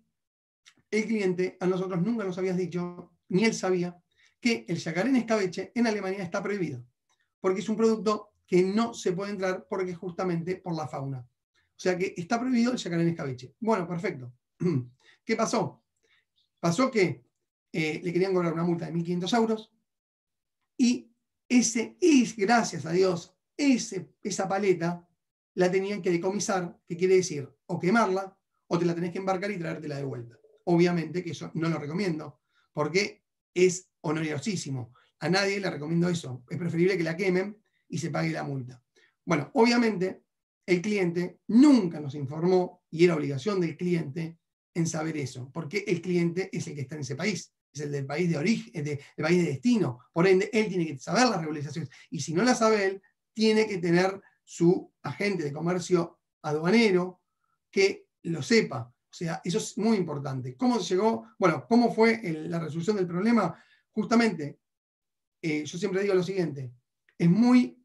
A: el cliente a nosotros nunca nos había dicho, ni él sabía, que el yacaré en escabeche en Alemania está prohibido, porque es un producto que no se puede entrar porque justamente por la fauna. O sea que está prohibido el yacaré en escabeche. Bueno, perfecto. ¿Qué pasó? Pasó que le querían cobrar una multa de 1.500 euros y gracias a Dios, esa paleta la tenían que decomisar, que quiere decir o quemarla o te la tenés que embarcar y traértela de vuelta. Obviamente que yo no lo recomiendo porque es onerosísimo. A nadie le recomiendo eso. Es preferible que la quemen y se pague la multa. Bueno, obviamente el cliente nunca nos informó y era obligación del cliente en saber eso, porque el cliente es el que está en ese país, es el del país de origen, del país de destino. Por ende, él tiene que saber las regularizaciones y si no las sabe él, tiene que tener su agente de comercio aduanero que lo sepa. O sea, eso es muy importante. ¿Cómo se llegó? Bueno, ¿cómo fue la resolución del problema? Justamente, yo siempre digo lo siguiente, es muy,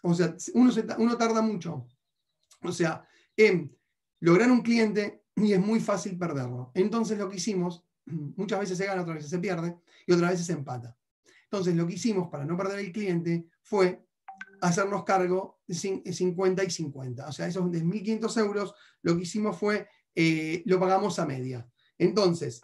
A: o sea, uno tarda mucho, o sea, en lograr un cliente y es muy fácil perderlo. Entonces lo que hicimos, muchas veces se gana, otras veces se pierde y otras veces se empata. Entonces lo que hicimos para no perder el cliente fue hacernos cargo de 50 y 50. O sea, esos de 1.500 euros, lo que hicimos fue, lo pagamos a media. Entonces,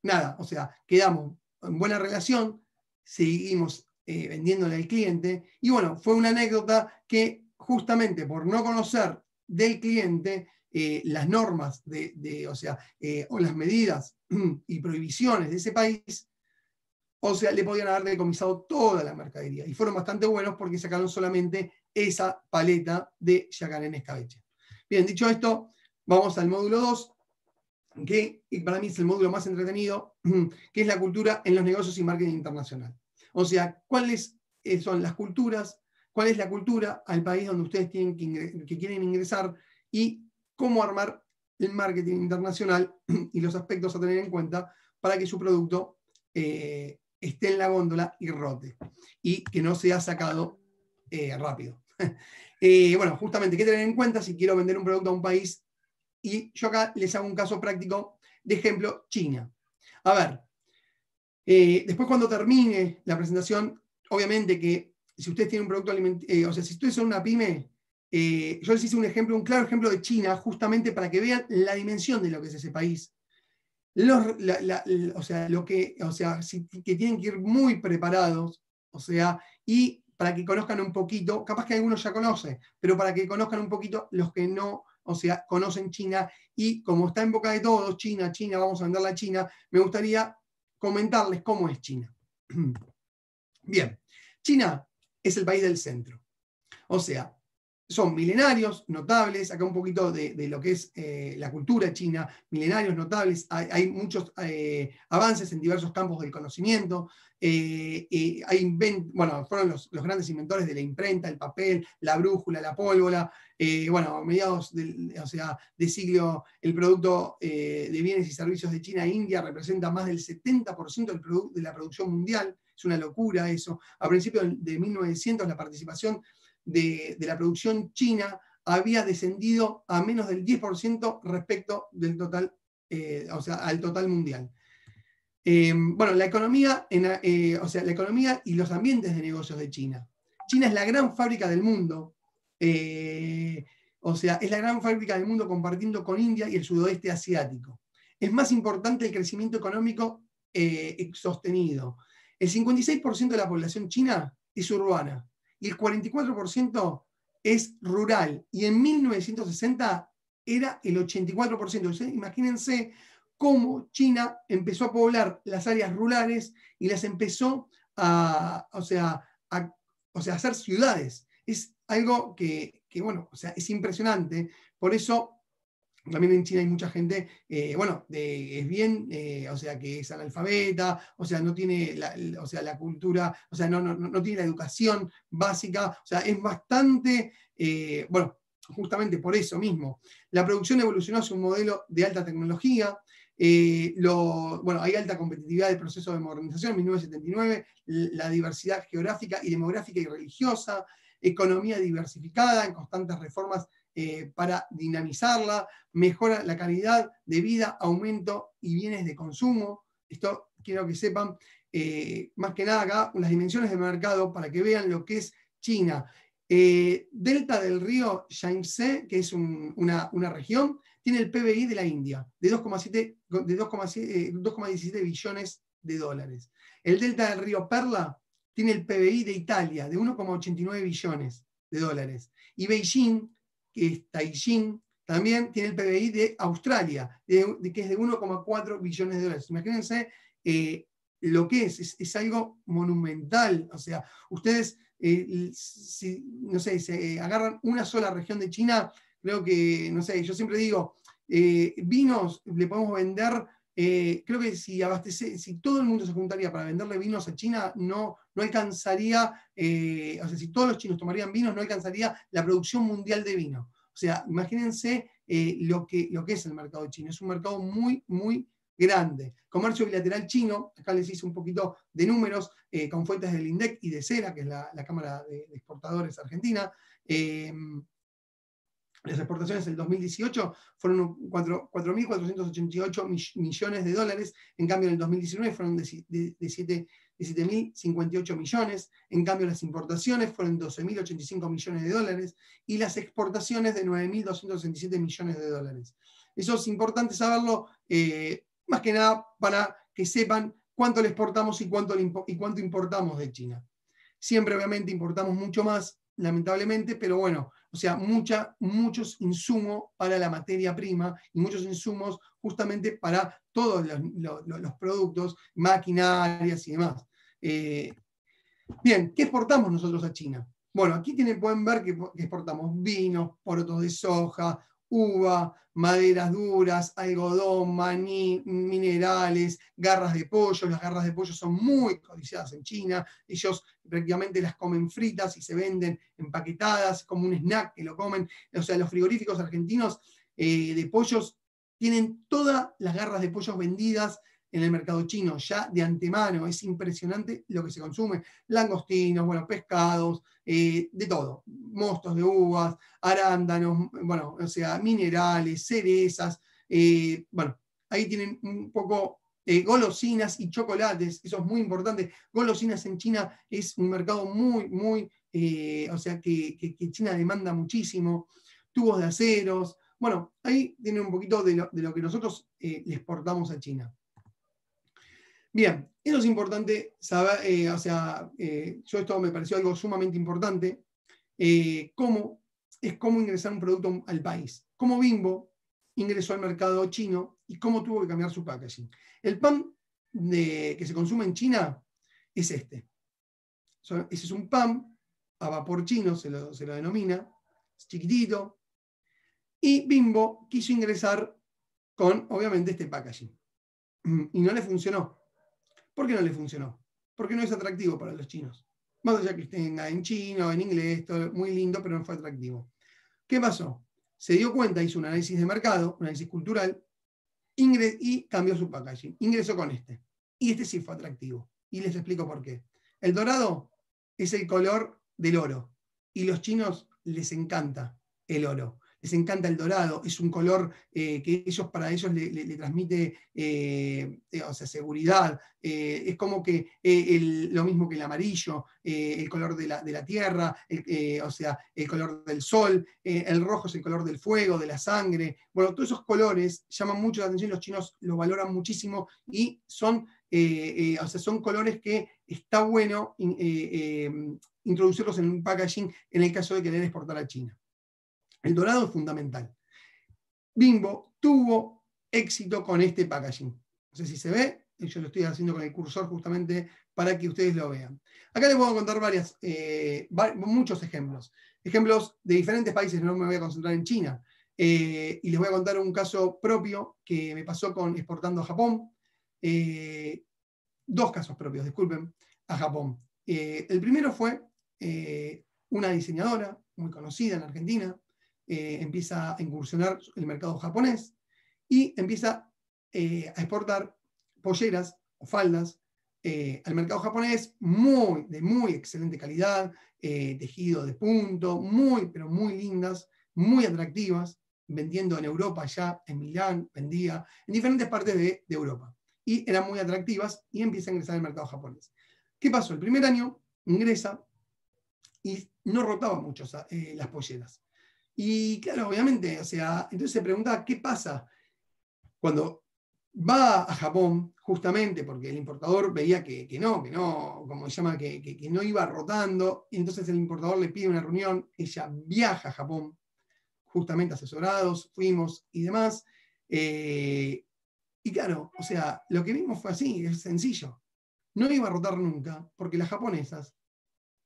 A: nada, o sea, quedamos en buena relación, seguimos vendiéndole al cliente, y bueno, fue una anécdota que justamente por no conocer del cliente las normas o las medidas y prohibiciones de ese país, o sea, le podían haber decomisado toda la mercadería. Y fueron bastante buenos porque sacaron solamente esa paleta de yacaré en escabeche. Bien, dicho esto, vamos al módulo 2, que para mí es el módulo más entretenido, que es la cultura en los negocios y marketing internacional. O sea, cuáles son las culturas, cuál es la cultura al país donde ustedes que quieren ingresar y cómo armar el marketing internacional y los aspectos a tener en cuenta para que su producto esté en la góndola y rote y que no sea sacado rápido. Bueno, justamente, ¿qué tener en cuenta si quiero vender un producto a un país? Y yo acá les hago un caso práctico de ejemplo, China. A ver, después cuando termine la presentación, obviamente que si ustedes tienen un producto alimenticio, o sea, si ustedes son una pyme, yo les hice un claro ejemplo de China, justamente para que vean la dimensión de lo que es ese país. O sea, que tienen que ir muy preparados, o sea, y para que conozcan un poquito, capaz que algunos ya conocen, pero para que conozcan un poquito los que no, o sea, conocen China, y como está en boca de todos, China, China, vamos a venderla a China, me gustaría comentarles cómo es China. Bien, China es el país del centro, o sea, son milenarios, notables, acá un poquito de lo que es la cultura china, milenarios, notables, hay muchos avances en diversos campos del conocimiento, bueno, fueron los grandes inventores de la imprenta, el papel, la brújula, la pólvora, bueno, a mediados de siglo, el producto de bienes y servicios de China e India representa más del 70% de la producción mundial, es una locura eso. A principios de 1900 la participación de la producción china había descendido a menos del 10% respecto del total, o sea, al total mundial. Bueno, la economía y los ambientes de negocios de China. China es la gran fábrica del mundo, o sea, es la gran fábrica del mundo compartiendo con India y el sudoeste asiático. Es más importante el crecimiento económico sostenido. El 56% de la población china es urbana y el 44% es rural. Y en 1960 era el 84%. Entonces, imagínense cómo China empezó a poblar las áreas rurales y las empezó a hacer ciudades. Es algo que bueno, o sea, es impresionante. Por eso también en China hay mucha gente, bueno, es bien, o sea, que es analfabeta, o sea, no tiene la cultura, o sea, no tiene la educación básica, o sea, es bastante, bueno, justamente por eso mismo. La producción evolucionó hacia un modelo de alta tecnología, bueno, hay alta competitividad del proceso de modernización en 1979, la diversidad geográfica y demográfica y religiosa, economía diversificada en constantes reformas para dinamizarla, mejora la calidad de vida, aumento y bienes de consumo. Esto quiero que sepan, más que nada acá, las dimensiones de mercado para que vean lo que es China. Delta del río Yangtze, que es una región, tiene el PBI de la India, de 2,17 billones de dólares. El delta del río Perla tiene el PBI de Italia, de 1,89 billones de dólares. Y Beijing, que es Taiyín, también tiene el PBI de Australia, que es de 1,4 billones de dólares. Imagínense lo que es algo monumental. O sea, ustedes, no sé, se agarran una sola región de China, creo que, no sé, yo siempre digo, vinos le podemos vender, creo que si todo el mundo se juntaría para venderle vinos a China, no alcanzaría, o sea, si todos los chinos tomarían vinos, no alcanzaría la producción mundial de vino. O sea, imagínense lo que es el mercado chino. Es un mercado muy, muy grande. Comercio bilateral chino, acá les hice un poquito de números con fuentes del INDEC y de CERA, que es la Cámara de Exportadores Argentina. Las exportaciones del 2018 fueron 4.488 millones de dólares, en cambio en el 2019 fueron de 7.058 millones, en cambio las importaciones fueron 12.085 millones de dólares y las exportaciones de 9.267 millones de dólares. Eso es importante saberlo, más que nada para que sepan cuánto le exportamos y cuánto importamos de China. Siempre obviamente importamos mucho más, lamentablemente, pero bueno, o sea, muchos insumos para la materia prima y muchos insumos justamente para todos los productos, maquinarias y demás. Bien, ¿qué exportamos nosotros a China? Bueno, aquí pueden ver que exportamos vinos, porotos de soja, uva, maderas duras, algodón, maní, minerales, garras de pollo. Las garras de pollo son muy codiciadas en China. Ellos prácticamente las comen fritas y se venden empaquetadas como un snack que lo comen. O sea, los frigoríficos argentinos de pollos tienen todas las garras de pollos vendidas en el mercado chino, ya de antemano. Es impresionante lo que se consume. Langostinos, bueno, pescados, de todo. Mostos de uvas, arándanos, bueno, o sea, minerales, cerezas. Bueno, ahí tienen un poco golosinas y chocolates. Eso es muy importante. Golosinas en China es un mercado muy, o sea, que China demanda muchísimo. Tubos de aceros. Bueno, ahí tienen un poquito de lo que nosotros le exportamos a China. Bien, eso es importante saber, o sea, yo esto me pareció algo sumamente importante, cómo ingresar un producto al país, cómo Bimbo ingresó al mercado chino y cómo tuvo que cambiar su packaging. El pan que se consume en China es este. Ese es un pan a vapor chino, se lo denomina, es chiquitito, y Bimbo quiso ingresar con, obviamente, este packaging. Y no le funcionó. ¿Por qué no le funcionó? Porque no es atractivo para los chinos. Más allá que tenga en chino, en inglés, todo muy lindo, pero no fue atractivo. ¿Qué pasó? Se dio cuenta, hizo un análisis de mercado, un análisis cultural, y cambió su packaging. Ingresó con este. Y este sí fue atractivo. Y les explico por qué. El dorado es el color del oro. Y los chinos les encanta el oro. Les encanta el dorado, es un color que para ellos le transmite o sea, seguridad. Es como que lo mismo que el amarillo, el color de la tierra, o sea, el color del sol, el rojo es el color del fuego, de la sangre. Bueno, todos esos colores llaman mucho la atención, los chinos lo valoran muchísimo y son, o sea, son colores que está bueno introducirlos en un packaging en el caso de querer exportar a China. El dorado es fundamental. Bimbo tuvo éxito con este packaging. No sé si se ve, yo lo estoy haciendo con el cursor justamente para que ustedes lo vean. Acá les voy a contar muchos ejemplos. Ejemplos de diferentes países, no me voy a concentrar en China. Y les voy a contar un caso propio que me pasó exportando a Japón. Dos casos propios, disculpen, a Japón. El primero fue una diseñadora muy conocida en Argentina, empieza a incursionar el mercado japonés y empieza a exportar polleras o faldas al mercado japonés de muy excelente calidad, tejido de punto, pero muy lindas, muy atractivas, vendiendo en Europa ya, en Milán, vendía en diferentes partes de Europa. Y eran muy atractivas y empieza a ingresar al mercado japonés. ¿Qué pasó? El primer año ingresa y no rotaba mucho las polleras. Y claro, obviamente, o sea, entonces se preguntaba qué pasa cuando va a Japón, justamente porque el importador veía que no, como se llama, que no iba rotando, y entonces el importador le pide una reunión, ella viaja a Japón, justamente asesorados, fuimos y demás, y claro, o sea, lo que vimos fue así, es sencillo, no iba a rotar nunca, porque las japonesas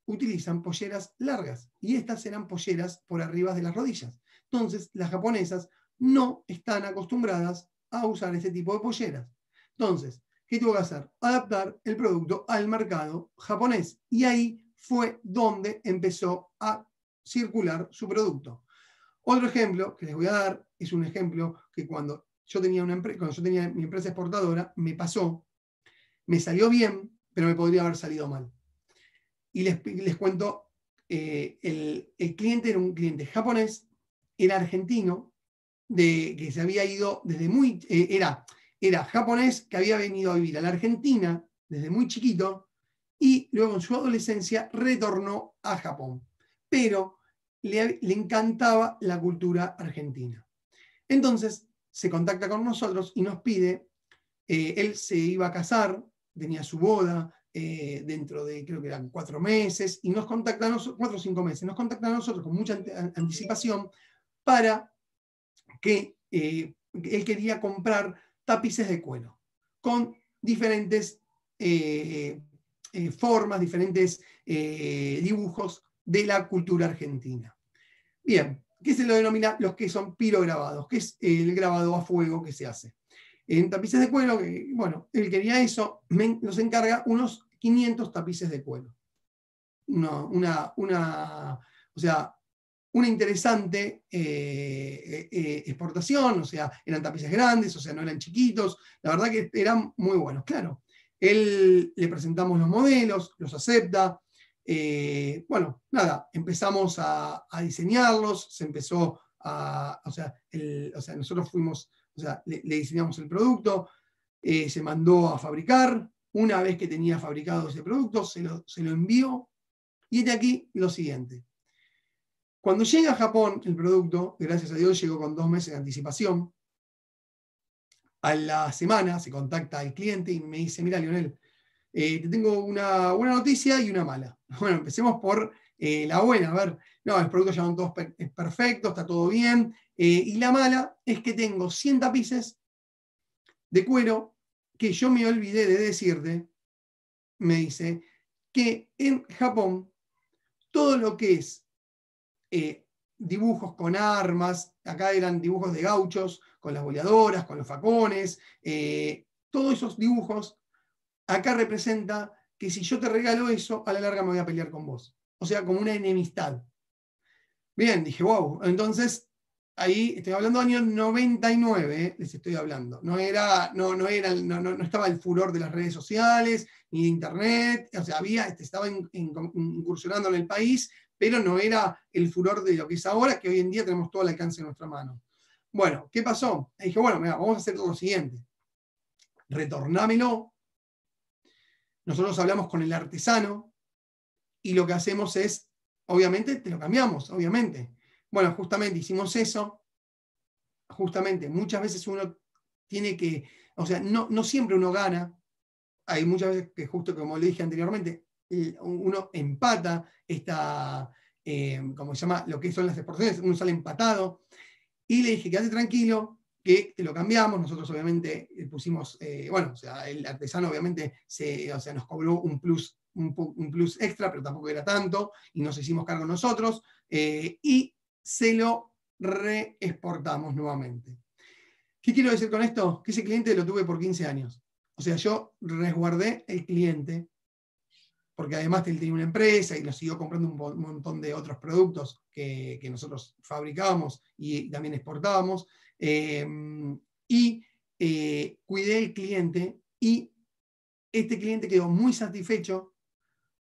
A: utilizan polleras largas y estas eran polleras por arriba de las rodillas. Entonces, las japonesas no están acostumbradas a usar ese tipo de polleras. Entonces, ¿qué tuvo que hacer? Adaptar el producto al mercado japonés. Y ahí fue donde empezó a circular su producto. Otro ejemplo que les voy a dar es un ejemplo que cuando yo tenía mi empresa exportadora, me pasó, me salió bien, pero me podría haber salido mal. Y les cuento, el cliente era un cliente japonés, era argentino, que se había ido desde muy, era japonés que había venido a vivir a la Argentina desde muy chiquito y luego en su adolescencia retornó a Japón. Pero le encantaba la cultura argentina. Entonces se contacta con nosotros y nos pide, él se iba a casar, tenía su boda, dentro de, creo que eran 4 meses, y nos contacta a nosotros, 4 o 5 meses, nos contacta a nosotros con mucha anticipación para que él quería comprar tapices de cuero con diferentes formas, diferentes dibujos de la cultura argentina. Bien, que se lo denomina los que son pirograbados, que es el grabado a fuego que se hace. En tapices de cuero, bueno, él quería eso, nos encarga unos 500 tapices de cuero. O sea, una interesante exportación, o sea, eran tapices grandes, o sea, no eran chiquitos, la verdad que eran muy buenos, claro. Él le presentamos los modelos, los acepta, bueno, nada, empezamos a diseñarlos, se empezó o sea, nosotros fuimos, o sea, le diseñamos el producto, se mandó a fabricar, una vez que tenía fabricado ese producto, se lo envió, y de aquí lo siguiente. Cuando llega a Japón el producto, gracias a Dios llegó con 2 meses de anticipación, a la semana se contacta al cliente y me dice, mira, Lionel, te tengo una buena noticia y una mala. Bueno, empecemos por la buena. A ver, no, los productos ya van todos perfectos, está todo bien. Y la mala es que tengo 100 tapices de cuero que yo me olvidé de decirte, me dice, que en Japón todo lo que es dibujos con armas, acá eran dibujos de gauchos, con las boleadoras, con los facones, todos esos dibujos, acá representa que si yo te regalo eso, a la larga me voy a pelear con vos. O sea, como una enemistad. Bien, dije, wow, entonces ahí estoy hablando de años 99, les estoy hablando. No estaba el furor de las redes sociales, ni de internet, o sea, estaba incursionando en el país, pero no era el furor de lo que es ahora, que hoy en día tenemos todo al alcance de nuestra mano. Bueno, ¿qué pasó? Y dije, bueno, mira, vamos a hacer lo siguiente. Retornámelo. Nosotros hablamos con el artesano y lo que hacemos es, obviamente, te lo cambiamos, obviamente. Bueno, justamente hicimos eso. Justamente, muchas veces uno tiene que, o sea, no siempre uno gana. Hay muchas veces que, justo como le dije anteriormente, uno empata ¿cómo se llama? Lo que son las exportaciones, uno sale empatado. Y le dije, quédate tranquilo, que te lo cambiamos. Nosotros obviamente pusimos, bueno, o sea, el artesano obviamente o sea, nos cobró un plus extra, pero tampoco era tanto, y nos hicimos cargo nosotros, y se lo reexportamos nuevamente. ¿Qué quiero decir con esto? Que ese cliente lo tuve por 15 años. O sea, yo resguardé el cliente, porque además él tenía una empresa y nos siguió comprando un montón de otros productos que nosotros fabricábamos y también exportábamos. Cuidé el cliente y este cliente quedó muy satisfecho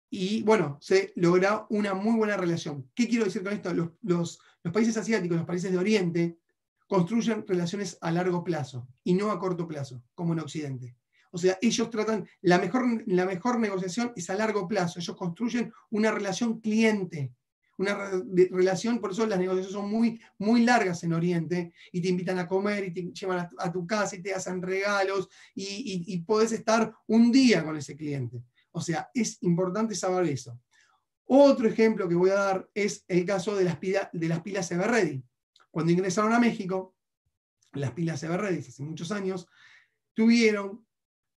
A: y bueno, se logró una muy buena relación. ¿Qué quiero decir con esto? Los países asiáticos, los países de Oriente, construyen relaciones a largo plazo y no a corto plazo, como en Occidente. O sea, ellos tratan, la mejor negociación es a largo plazo. Ellos construyen una relación cliente, una relación, por eso las negociaciones son muy, muy largas en Oriente, y te invitan a comer y te llevan a tu casa y te hacen regalos y podés estar un día con ese cliente. O sea, es importante saber eso. Otro ejemplo que voy a dar es el caso de las pilas Everready. Cuando ingresaron a México, las pilas Everready hace muchos años, tuvieron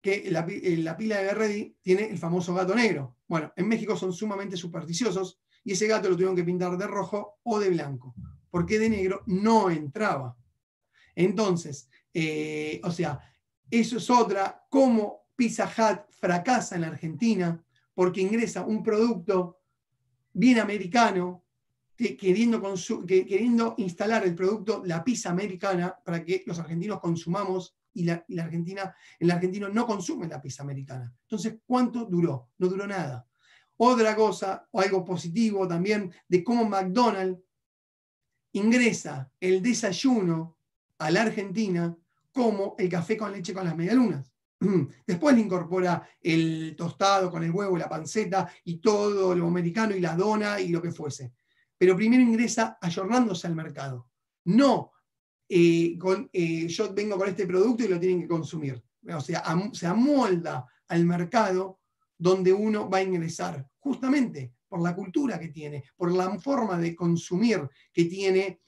A: que la pila Everready tiene el famoso gato negro. Bueno, en México son sumamente supersticiosos y ese gato lo tuvieron que pintar de rojo o de blanco, porque de negro no entraba. Entonces, o sea, eso es otra, cómo Pizza Hut fracasa en la Argentina porque ingresa un producto bien americano, queriendo instalar el producto, la pizza americana, para que los argentinos consumamos, y el argentino no consume la pizza americana. Entonces, ¿cuánto duró? No duró nada. Otra cosa, o algo positivo también, de cómo McDonald's ingresa el desayuno a la Argentina como el café con leche con las medialunas. Después le incorpora el tostado con el huevo, la panceta y todo lo americano y la dona y lo que fuese. Pero primero ingresa ayornándose al mercado. No, yo vengo con este producto y lo tienen que consumir. O sea, se amolda al mercado donde uno va a ingresar, justamente por la cultura que tiene, por la forma de consumir que tiene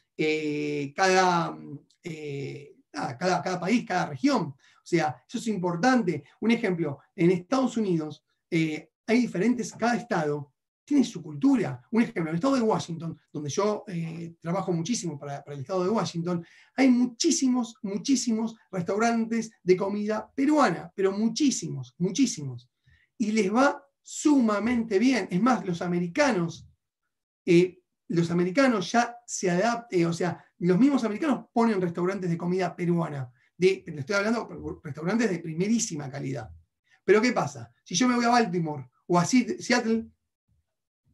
A: cada país, cada región. O sea, eso es importante. Un ejemplo, en Estados Unidos hay diferentes, cada estado tiene su cultura. Un ejemplo, en el estado de Washington, donde yo trabajo muchísimo para el estado de Washington, hay muchísimos restaurantes de comida peruana, pero muchísimos. Y les va sumamente bien. Es más, los americanos ya se adaptan, o sea, los mismos americanos ponen restaurantes de comida peruana. Le estoy hablando de restaurantes de primerísima calidad. Pero ¿qué pasa? Si yo me voy a Baltimore o a Seattle,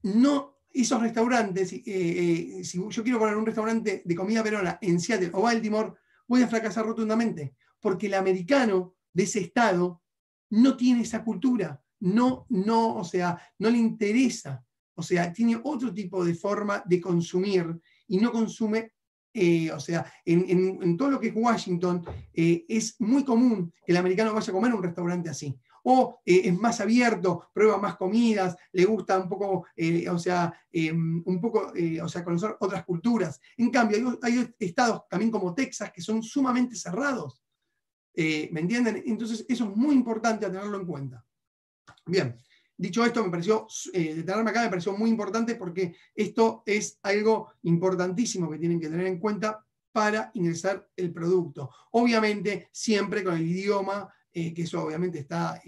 A: no, esos restaurantes, si yo quiero poner un restaurante de comida peruana en Seattle o Baltimore, voy a fracasar rotundamente, porque el americano de ese estado no tiene esa cultura, o sea, no le interesa, o sea, tiene otro tipo de forma de consumir y no consume. O sea, en todo lo que es Washington, es muy común que el americano vaya a comer a un restaurante así. O es más abierto, prueba más comidas, le gusta un poco, conocer otras culturas. En cambio, hay estados también como Texas que son sumamente cerrados. ¿Me entienden? Entonces, eso es muy importante a tenerlo en cuenta. Bien, dicho esto, detenerme acá me pareció muy importante porque esto es algo importantísimo que tienen que tener en cuenta para ingresar el producto. Obviamente, siempre con el idioma, que eso obviamente está,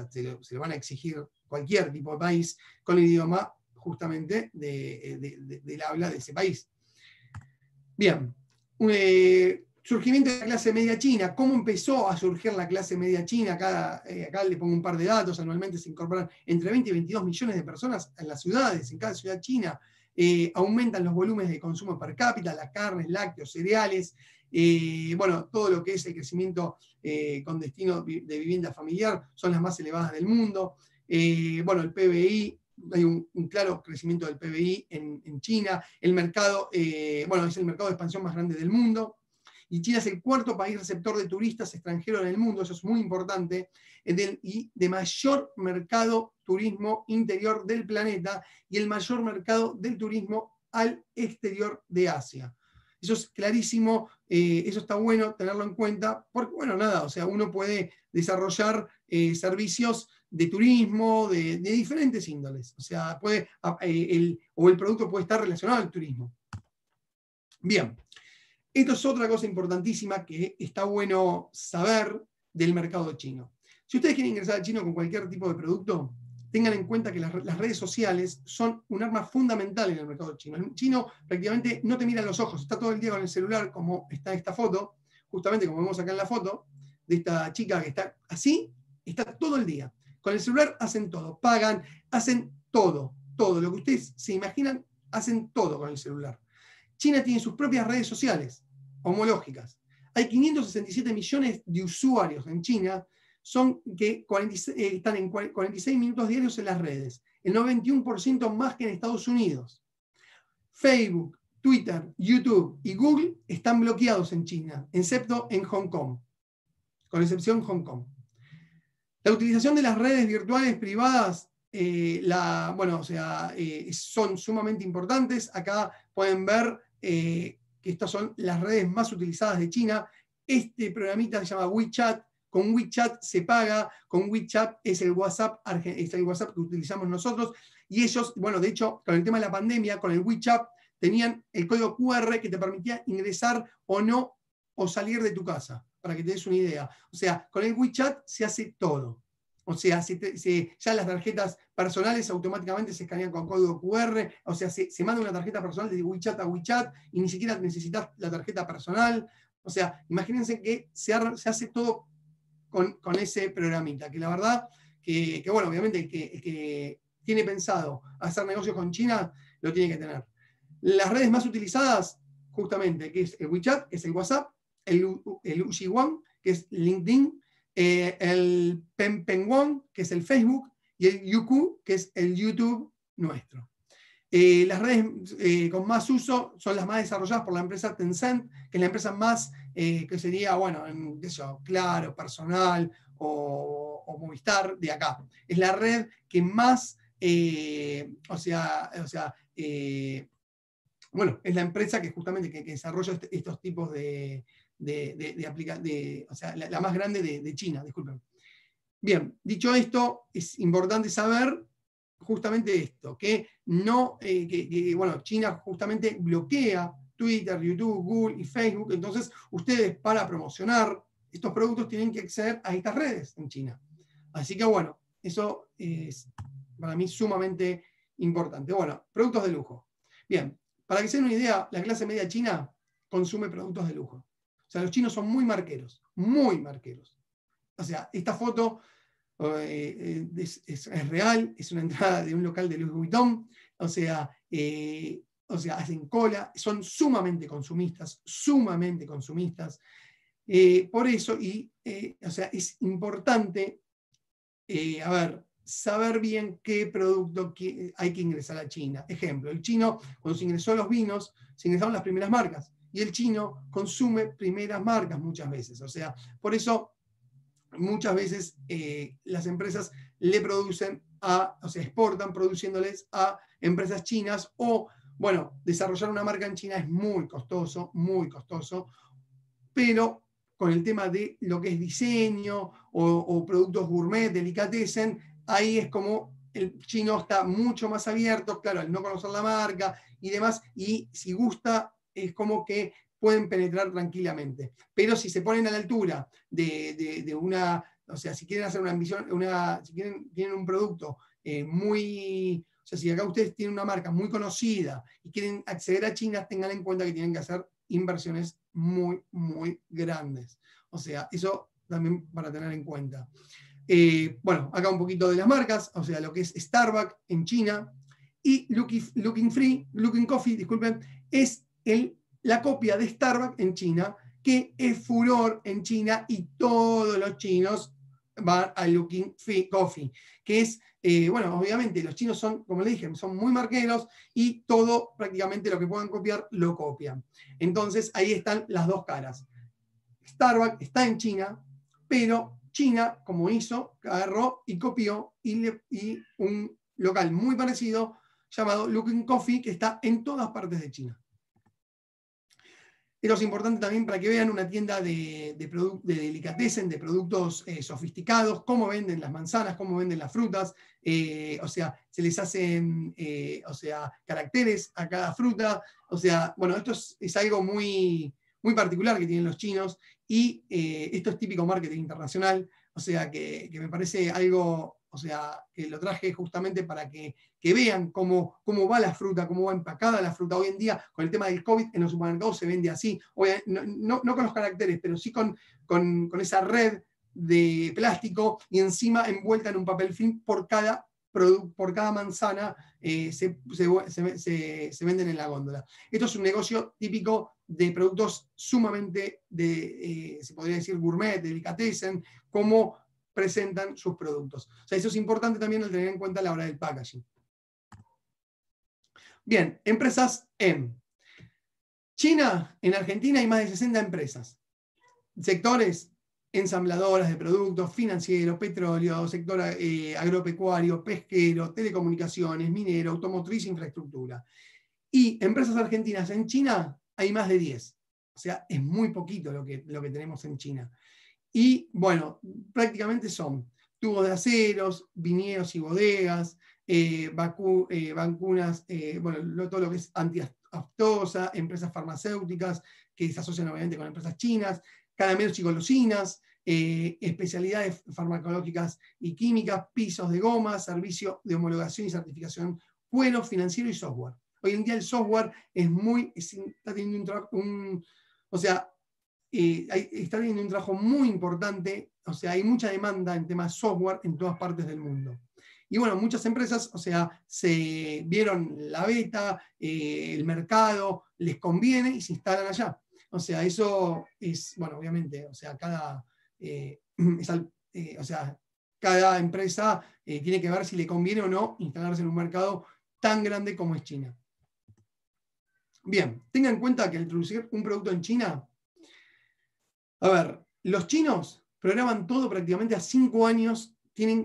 A: se le van a exigir cualquier tipo de país, con el idioma justamente del habla de ese país. Bien, surgimiento de la clase media china. ¿Cómo empezó a surgir la clase media china? Acá le pongo un par de datos. Anualmente se incorporan entre 20 y 22 millones de personas en las ciudades, en cada ciudad china. Aumentan los volúmenes de consumo per cápita, las carnes, lácteos, cereales. Todo lo que es el crecimiento con destino de vivienda familiar son las más elevadas del mundo. El PBI, hay un claro crecimiento del PBI en China. El mercado, es el mercado de expansión más grande del mundo. Y China es el cuarto país receptor de turistas extranjeros en el mundo, eso es muy importante, y de mayor mercado turismo interior del planeta y el mayor mercado del turismo al exterior de Asia. Eso es clarísimo, eso está bueno tenerlo en cuenta, porque, uno puede desarrollar servicios de turismo de diferentes índoles, o sea, el producto puede estar relacionado al turismo. Bien. Esto es otra cosa importantísima que está bueno saber del mercado chino. Si ustedes quieren ingresar al chino con cualquier tipo de producto, tengan en cuenta que las redes sociales son un arma fundamental en el mercado chino. El chino prácticamente no te mira en los ojos, está todo el día con el celular, como está esta foto, justamente como vemos acá en la foto, de esta chica que está así, está todo el día. Con el celular hacen todo, pagan, hacen todo, lo que ustedes se imaginan, hacen todo con el celular. China tiene sus propias redes sociales homológicas. Hay 567 millones de usuarios en China, están en 46 minutos diarios en las redes, el 91% más que en Estados Unidos. Facebook, Twitter, YouTube y Google están bloqueados en China, excepto en Hong Kong, con excepción Hong Kong. La utilización de las redes virtuales privadas son sumamente importantes. Acá pueden ver que estas son las redes más utilizadas de China. Este programita se llama WeChat. Con WeChat se paga, con WeChat es el WhatsApp que utilizamos nosotros. Y ellos, de hecho, con el tema de la pandemia, con el WeChat, tenían el código QR que te permitía ingresar o no, o salir de tu casa, para que te des una idea. O sea, con el WeChat se hace todo. O sea, ya las tarjetas personales automáticamente se escanean con código QR, o sea, se manda una tarjeta personal de WeChat a WeChat y ni siquiera necesitas la tarjeta personal. O sea, imagínense que se hace todo con ese programita, que la verdad que obviamente el que tiene pensado hacer negocios con China, lo tiene que tener. Las redes más utilizadas, justamente, que es el WeChat, que es el WhatsApp, el Uxiguan, que es LinkedIn, el Penpenguan, que es el Facebook, y el Youku, que es el YouTube nuestro. Las redes con más uso son las más desarrolladas por la empresa Tencent, que es la empresa más, que sería, Claro, Personal o Movistar de acá. Es la red que más, es la empresa que justamente que desarrolla estos tipos la más grande de China, disculpen. Bien, dicho esto, es importante saber justamente esto, que no, bueno, China justamente bloquea Twitter, YouTube, Google y Facebook, entonces ustedes para promocionar estos productos tienen que acceder a estas redes en China. Así que bueno, eso es para mí sumamente importante. Bueno, productos de lujo. Bien, para que se den una idea, la clase media china consume productos de lujo. O sea, los chinos son muy marqueros, muy marqueros. O sea, esta foto es real, es una entrada de un local de Louis Vuitton, o sea, hacen cola, son sumamente consumistas, sumamente consumistas. Por eso, o sea, es importante, saber bien qué producto hay que ingresar a China. Ejemplo, el chino, cuando se ingresó a los vinos, se ingresaron las primeras marcas, y el chino consume primeras marcas muchas veces. O sea, por eso muchas veces las empresas le producen o sea, exportan produciéndoles a empresas chinas, o, bueno, desarrollar una marca en China es muy costoso, pero con el tema de lo que es diseño o productos gourmet, delicatessen, ahí es como el chino está mucho más abierto, claro, al no conocer la marca y demás, y si gusta, es como que pueden penetrar tranquilamente. Pero si se ponen a la altura de una, o sea, si quieren hacer una ambición, si tienen un producto muy, o sea, si acá ustedes tienen una marca muy conocida y quieren acceder a China, tengan en cuenta que tienen que hacer inversiones muy, muy grandes. O sea, eso también para tener en cuenta. Bueno, acá un poquito de las marcas, o sea, lo que es Starbucks en China y Luckin Coffee, disculpen, es la copia de Starbucks en China, que es furor en China y todos los chinos van a Luckin Coffee, que es, bueno, obviamente los chinos son, como le dije, son muy marqueros y todo prácticamente lo que puedan copiar, lo copian. Entonces ahí están las dos caras. Starbucks está en China, pero China, como hizo, agarró y copió y un local muy parecido llamado Luckin Coffee, que está en todas partes de China. Esto es importante también para que vean una tienda de delicatessen, de productos sofisticados, cómo venden las manzanas, cómo venden las frutas, o sea, se les hacen o sea, caracteres a cada fruta, o sea, bueno, esto es algo muy, muy particular que tienen los chinos, y esto es típico marketing internacional, o sea, que me parece algo, o sea, que lo traje justamente para que vean cómo va la fruta, cómo va empacada la fruta. Hoy en día, con el tema del COVID, en los supermercados se vende así, no con los caracteres, pero sí con esa red de plástico y encima envuelta en un papel film por cada manzana se venden en la góndola. Esto es un negocio típico de productos sumamente se podría decir gourmet, delicatessen, cómo presentan sus productos. O sea, eso es importante también al tener en cuenta a la hora del packaging. Bien, empresas en China, en Argentina hay más de 60 empresas. Sectores: ensambladoras de productos, financieros, petróleo, sector agropecuario, pesquero, telecomunicaciones, minero, automotriz, infraestructura. Y empresas argentinas en China hay más de 10. O sea, es muy poquito lo que tenemos en China. Y bueno, prácticamente son tubos de aceros, viñedos y bodegas, vacunas, bueno, todo lo que es antiaftosa, empresas farmacéuticas que se asocian obviamente con empresas chinas, caramelos y golosinas, especialidades farmacológicas y químicas, pisos de goma, servicio de homologación y certificación, cuero, financiero y software. Hoy en día el software está teniendo o sea, está teniendo un trabajo muy importante, o sea, hay mucha demanda en temas software en todas partes del mundo. Y bueno, muchas empresas, o sea, se vieron la beta, el mercado, les conviene y se instalan allá. O sea, eso es, bueno, obviamente, o sea, o sea, cada empresa tiene que ver si le conviene o no instalarse en un mercado tan grande como es China. Bien, tengan en cuenta que al introducir un producto en China, a ver, los chinos programan todo prácticamente a 5 años,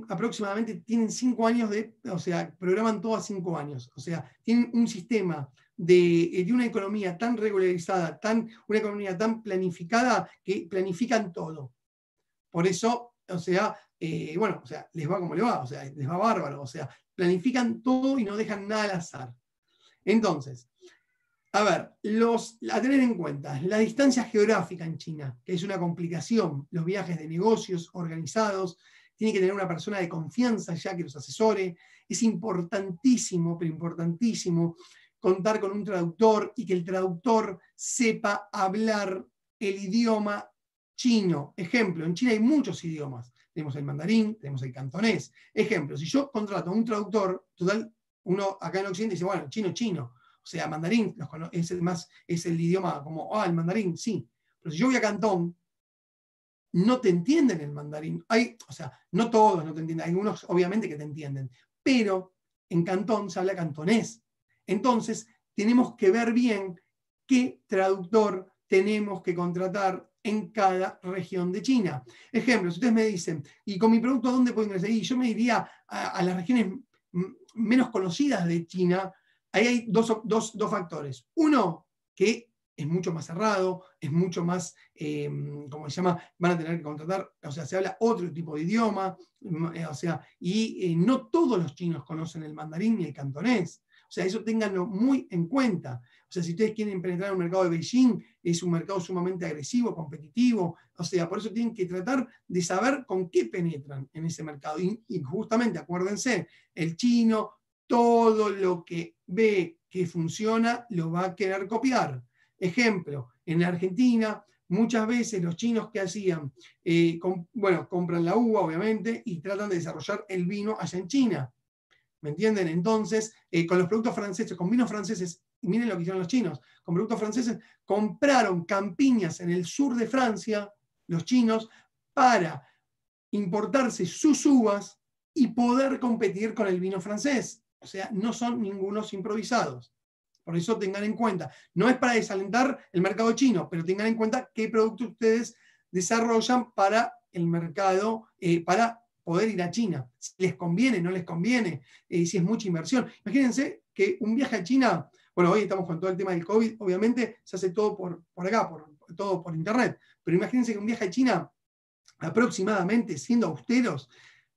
A: aproximadamente 5 años o sea, programan todo a 5 años. O sea, tienen un sistema de una economía tan regularizada, una economía tan planificada, que planifican todo. Por eso, o sea, bueno, o sea, les va como les va, o sea, les va bárbaro, o sea, planifican todo y no dejan nada al azar. Entonces, a ver, a tener en cuenta, la distancia geográfica en China, que es una complicación, los viajes de negocios organizados, tiene que tener una persona de confianza ya que los asesore, es importantísimo, pero importantísimo, contar con un traductor y que el traductor sepa hablar el idioma chino. Ejemplo, en China hay muchos idiomas, tenemos el mandarín, tenemos el cantonés. Ejemplo, si yo contrato a un traductor, total, uno acá en Occidente dice, bueno, chino. O sea, mandarín es el idioma como, el mandarín, sí. Pero si yo voy a Cantón, no te entienden el mandarín. O sea, no todos no te entienden, hay algunos obviamente que te entienden, pero en Cantón se habla cantonés. Entonces, tenemos que ver bien qué traductor tenemos que contratar en cada región de China. Ejemplo, si ustedes me dicen, ¿y con mi producto a dónde puedo ingresar? Y yo me iría a las regiones menos conocidas de China. Ahí hay dos factores. Uno, que es mucho más cerrado, es mucho más, ¿cómo se llama? Van a tener que contratar, o sea, se habla otro tipo de idioma, o sea, y no todos los chinos conocen el mandarín ni el cantonés. O sea, eso ténganlo muy en cuenta. O sea, si ustedes quieren penetrar en el mercado de Beijing, es un mercado sumamente agresivo, competitivo. O sea, por eso tienen que tratar de saber con qué penetran en ese mercado. Y justamente, acuérdense, el chino, todo lo que ve que funciona, lo va a querer copiar. Ejemplo, en Argentina, muchas veces los chinos que hacían, compran la uva, obviamente, y tratan de desarrollar el vino allá en China. ¿Me entienden? Entonces, con los productos franceses, con vinos franceses, miren lo que hicieron los chinos, con productos franceses, compraron campiñas en el sur de Francia, los chinos, para importarse sus uvas y poder competir con el vino francés. O sea, no son ningunos improvisados. Por eso tengan en cuenta, no es para desalentar el mercado chino, pero tengan en cuenta qué productos ustedes desarrollan para el mercado, para poder ir a China. Si les conviene, no les conviene, si es mucha inversión. Imagínense que un viaje a China, bueno, hoy estamos con todo el tema del COVID, obviamente se hace todo por acá, todo por internet, pero imagínense que un viaje a China, aproximadamente, siendo austeros,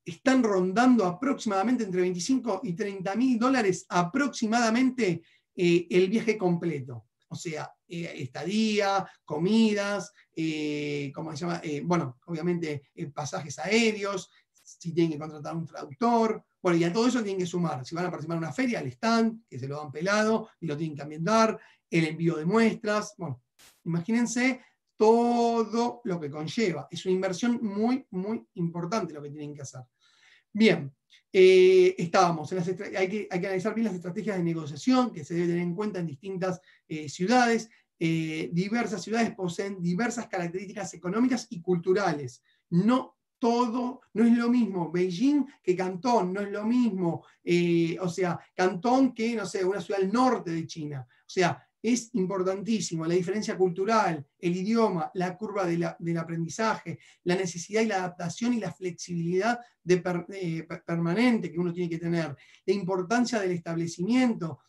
A: están rondando aproximadamente entre 25 y 30 mil dólares aproximadamente el viaje completo. O sea, estadía, comidas, ¿cómo se llama? Bueno, obviamente pasajes aéreos, si tienen que contratar un traductor, bueno, y a todo eso tienen que sumar. Si van a participar en una feria, el stand, que se lo dan pelado y lo tienen que ambientar, el envío de muestras, bueno, imagínense todo lo que conlleva. Es una inversión muy, muy importante lo que tienen que hacer. Bien, estábamos, hay que analizar bien las estrategias de negociación que se deben tener en cuenta en distintas ciudades. Diversas ciudades poseen diversas características económicas y culturales. No todo, no es lo mismo Beijing que Cantón, no es lo mismo, o sea, Cantón que, no sé, una ciudad del norte de China. O sea, es importantísimo la diferencia cultural, el idioma, la curva del aprendizaje, la necesidad y la adaptación y la flexibilidad permanente que uno tiene que tener, la importancia del establecimiento,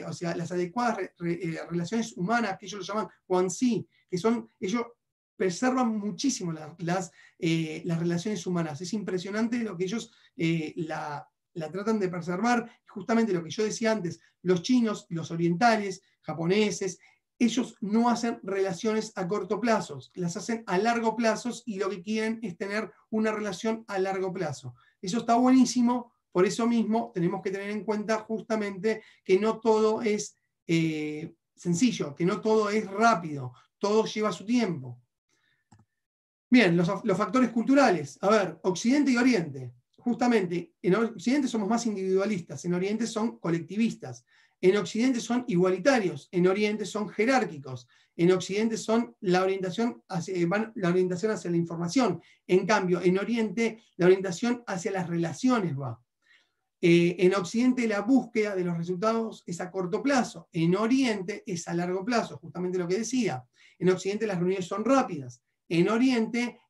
A: o sea, las adecuadas relaciones humanas, que ellos lo llaman guanxi, que son, ellos preservan muchísimo las relaciones humanas. Es impresionante lo que ellos la tratan de preservar, justamente lo que yo decía antes, los chinos, los orientales, japoneses, ellos no hacen relaciones a corto plazo, las hacen a largo plazo y lo que quieren es tener una relación a largo plazo. Eso está buenísimo, por eso mismo tenemos que tener en cuenta justamente que no todo es sencillo, que no todo es rápido, todo lleva su tiempo. Bien, los factores culturales. A ver, Occidente y Oriente. Justamente, en Occidente somos más individualistas, en Oriente son colectivistas. En Occidente son igualitarios, en Oriente son jerárquicos. En Occidente son la orientación hacia la información. En cambio, en Oriente la orientación hacia las relaciones va. En Occidente la búsqueda de los resultados es a corto plazo. En Oriente es a largo plazo, justamente lo que decía. En Occidente las reuniones son rápidas. En Oriente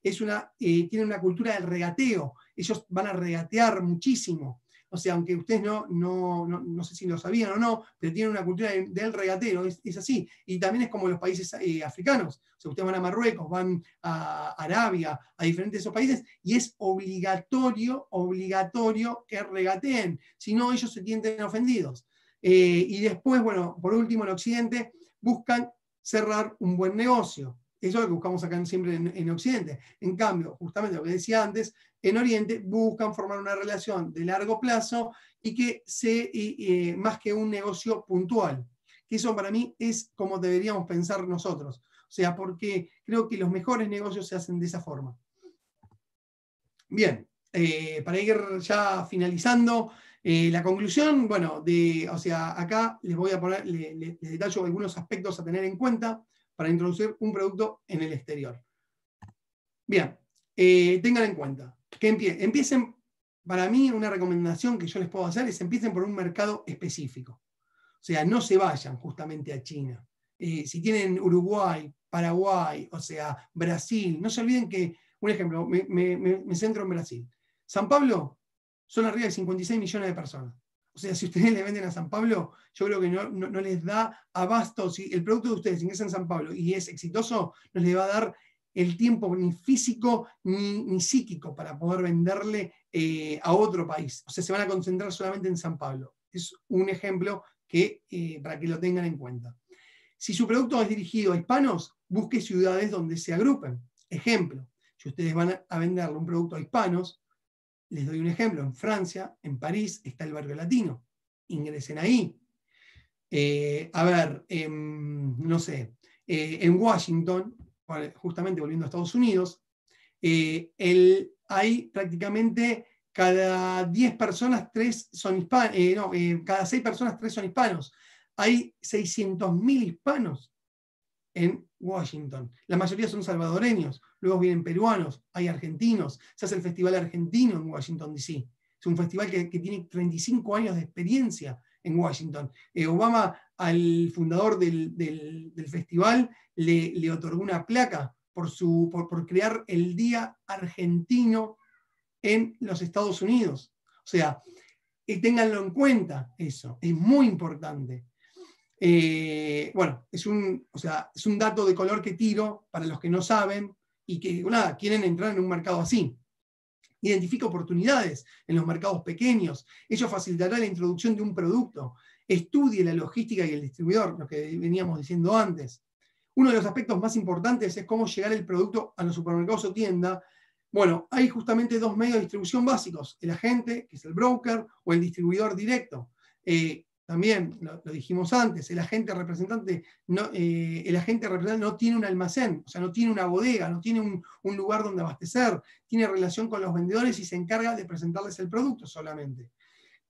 A: tiene una cultura del regateo. Ellos van a regatear muchísimo. o sea, aunque ustedes no sé si lo sabían o no, pero tienen una cultura del regatero, es así. Y también es como los países africanos. O sea, ustedes van a Marruecos, van a Arabia, a diferentes de esos países, y es obligatorio que regateen, si no ellos se sienten ofendidos. Y después, bueno, por último, en Occidente buscan cerrar un buen negocio. Eso es lo que buscamos acá siempre en Occidente. En cambio, justamente lo que decía antes, en Oriente buscan formar una relación de largo plazo y que más que un negocio puntual. Que eso para mí es como deberíamos pensar nosotros. O sea, porque creo que los mejores negocios se hacen de esa forma. Bien, para ir ya finalizando, la conclusión, bueno, o sea, acá les voy a poner, les detallo algunos aspectos a tener en cuenta para introducir un producto en el exterior. Bien, tengan en cuenta que empiecen, para mí una recomendación que yo les puedo hacer es empiecen por un mercado específico. O sea, no se vayan justamente a China. Si tienen Uruguay, Paraguay, o sea, Brasil, no se olviden que, un ejemplo, me centro en Brasil. San Pablo son arriba de 56 millones de personas. O sea, si ustedes le venden a San Pablo, yo creo que no les da abasto. Si el producto de ustedes ingresa en San Pablo y es exitoso, no les va a dar el tiempo ni físico ni psíquico para poder venderle a otro país. O sea, se van a concentrar solamente en San Pablo. Es un ejemplo para que lo tengan en cuenta. Si su producto es dirigido a hispanos, busque ciudades donde se agrupen. Ejemplo, si ustedes van a venderle un producto a hispanos, les doy un ejemplo, en Francia, en París, está el barrio latino. Ingresen ahí. A ver, no sé, en Washington, justamente volviendo a Estados Unidos, hay prácticamente cada 10 personas, 3 son hispanos, cada 6 personas, 3 son hispanos. Hay 600.000 hispanos en Washington. La mayoría son salvadoreños, luego vienen peruanos, hay argentinos, se hace el Festival Argentino en Washington, D.C. Es un festival que tiene 35 años de experiencia en Washington. Obama, al fundador del festival, le otorgó una placa por crear el Día Argentino en los Estados Unidos. O sea, ténganlo en cuenta eso, es muy importante. Bueno, es un dato de color que tiro para los que no saben y que nada, quieren entrar en un mercado así. Identifica oportunidades en los mercados pequeños. Ello facilitará la introducción de un producto. Estudie la logística y el distribuidor, lo que veníamos diciendo antes. Uno de los aspectos más importantes es cómo llegar el producto a los supermercados o tienda. Bueno, hay justamente 2 medios de distribución básicos: el agente, que es el broker, o el distribuidor directo. También lo dijimos antes, el agente representante no tiene un almacén, o sea, no tiene una bodega, no tiene un lugar donde abastecer, tiene relación con los vendedores y se encarga de presentarles el producto solamente.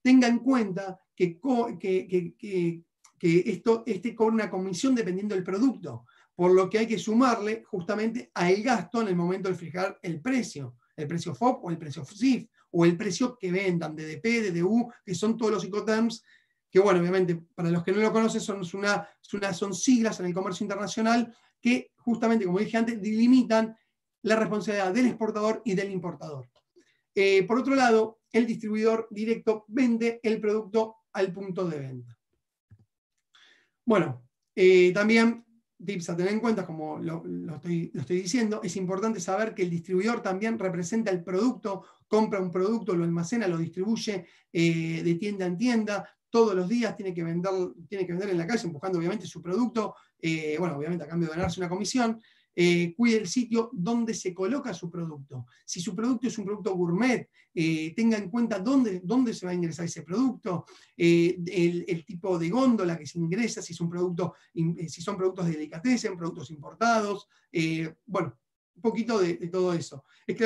A: Tenga en cuenta que este cobra una comisión dependiendo del producto, por lo que hay que sumarle justamente al gasto en el momento de fijar el precio FOB o el precio SIF, o el precio que vendan, DDP, DDU, que son todos los Incoterms, que bueno, obviamente, para los que no lo conocen, son siglas en el comercio internacional que justamente, como dije antes, delimitan la responsabilidad del exportador y del importador. Por otro lado, el distribuidor directo vende el producto al punto de venta. Bueno, también tips a tener en cuenta, como lo estoy diciendo, es importante saber que el distribuidor también representa el producto, compra un producto, lo almacena, lo distribuye de tienda en tienda, todos los días tiene que vender en la calle, empujando obviamente su producto, bueno, obviamente a cambio de ganarse una comisión. Cuide el sitio donde se coloca su producto. Si su producto es un producto gourmet, tenga en cuenta dónde se va a ingresar ese producto, el tipo de góndola que se ingresa, si son productos de delicatessen, productos importados, bueno, un poquito de todo eso. Es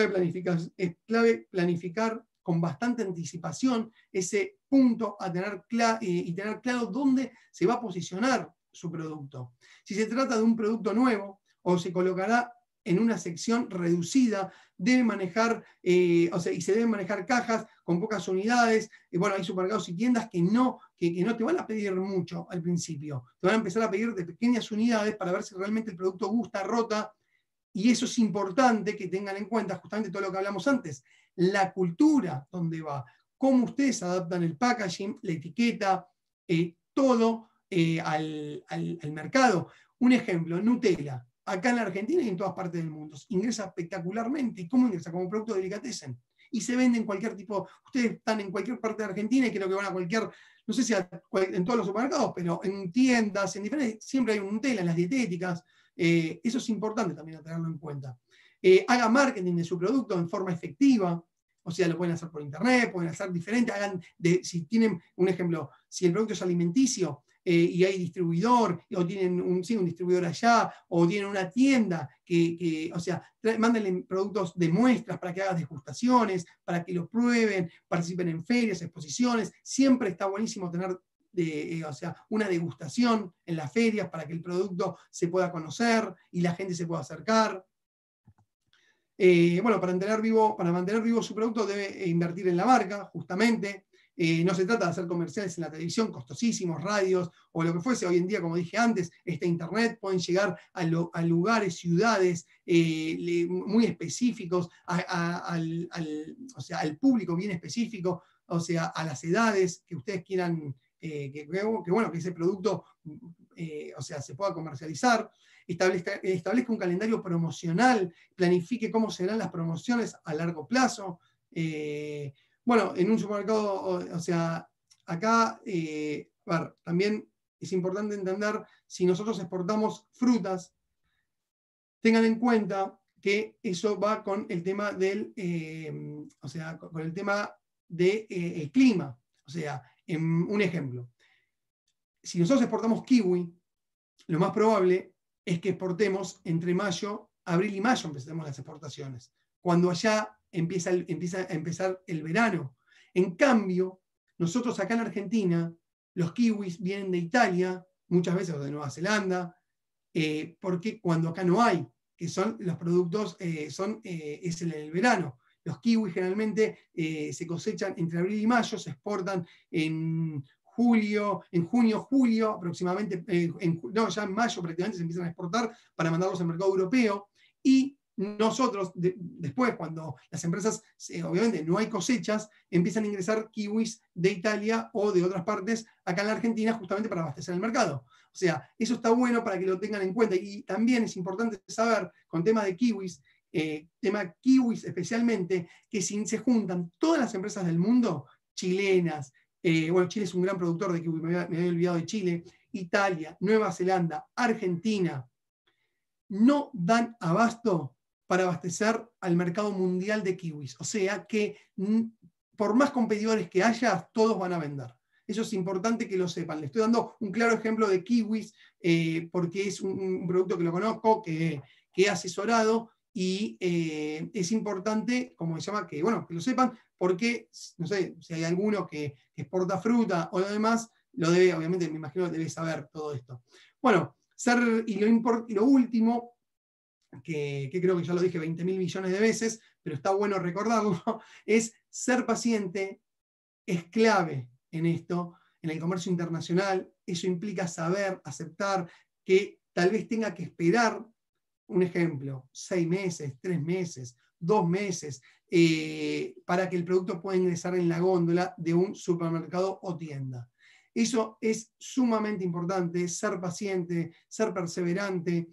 A: clave planificar con bastante anticipación ese punto a tener y tener claro dónde se va a posicionar su producto. Si se trata de un producto nuevo, o se colocará en una sección reducida, debe manejar, y se deben manejar cajas con pocas unidades. Bueno, hay supermercados y tiendas que no te van a pedir mucho al principio, te van a empezar a pedir de pequeñas unidades para ver si realmente el producto gusta, rota, y eso es importante que tengan en cuenta justamente todo lo que hablamos antes, la cultura donde va, cómo ustedes adaptan el packaging, la etiqueta, todo al mercado. Un ejemplo, Nutella, acá en la Argentina y en todas partes del mundo, ingresa espectacularmente. ¿Cómo ingresa? Como producto delicatessen. Y se vende en cualquier tipo, ustedes están en cualquier parte de Argentina y creo que van a cualquier, no sé si en todos los supermercados, pero en tiendas, en diferentes, siempre hay un Nutella, en las dietéticas. Eso es importante también a tenerlo en cuenta. Haga marketing de su producto en forma efectiva. O sea, lo pueden hacer por internet, pueden hacer diferente, si tienen, un ejemplo, si el producto es alimenticio y hay distribuidor, o tienen un distribuidor allá, o tienen una tienda o sea, mándenle productos de muestras para que hagan degustaciones, para que lo prueben, participen en ferias, exposiciones. Siempre está buenísimo tener o sea, una degustación en las ferias para que el producto se pueda conocer y la gente se pueda acercar. Bueno, para mantener vivo su producto debe invertir en la marca, justamente. No se trata de hacer comerciales en la televisión, costosísimos, radios o lo que fuese. Hoy en día, como dije antes, internet, pueden llegar a lugares, ciudades muy específicos, o sea, al público bien específico, o sea, a las edades que ustedes quieran, que ese producto o sea, se pueda comercializar. Establezca un calendario promocional, planifique cómo serán las promociones a largo plazo. Bueno, en un supermercado, o sea, acá también es importante entender, si nosotros exportamos frutas, tengan en cuenta que eso va con el tema del, o sea, con el tema del clima. O sea, un ejemplo, si nosotros exportamos kiwi, lo más probable es que exportemos entre abril y mayo empecemos las exportaciones, cuando allá empieza a empezar el verano. En cambio, nosotros acá en Argentina, los kiwis vienen de Italia, muchas veces de Nueva Zelanda, porque cuando acá no hay, que son los productos, es el verano. Los kiwis generalmente se cosechan entre abril y mayo, se exportan en junio, julio, aproximadamente, ya en mayo prácticamente se empiezan a exportar para mandarlos al mercado europeo. Y nosotros, después, cuando las empresas, obviamente no hay cosechas, empiezan a ingresar kiwis de Italia o de otras partes acá en la Argentina justamente para abastecer el mercado. O sea, eso está bueno para que lo tengan en cuenta. Y también es importante saber, con tema de kiwis, tema kiwis especialmente, que si se juntan todas las empresas del mundo, chilenas, bueno, Chile es un gran productor de kiwi, me había olvidado de Chile, Italia, Nueva Zelanda, Argentina, no dan abasto para abastecer al mercado mundial de kiwis. O sea que por más competidores que haya, todos van a vender. Eso es importante que lo sepan. Les estoy dando un claro ejemplo de kiwis porque es un producto que lo conozco, que he asesorado y es importante, como se llama, que lo sepan, porque, no sé, si hay alguno que exporta fruta o lo demás, lo debe, obviamente, me imagino que debe saber todo esto. Bueno, y lo último, que creo que ya lo dije 20.000 millones de veces, pero está bueno recordarlo, es ser paciente, es clave en esto, en el comercio internacional. Eso implica saber, aceptar que tal vez tenga que esperar, un ejemplo, 6 meses, 3 meses, 2 meses, para que el producto pueda ingresar en la góndola de un supermercado o tienda. Eso es sumamente importante, ser paciente, ser perseverante.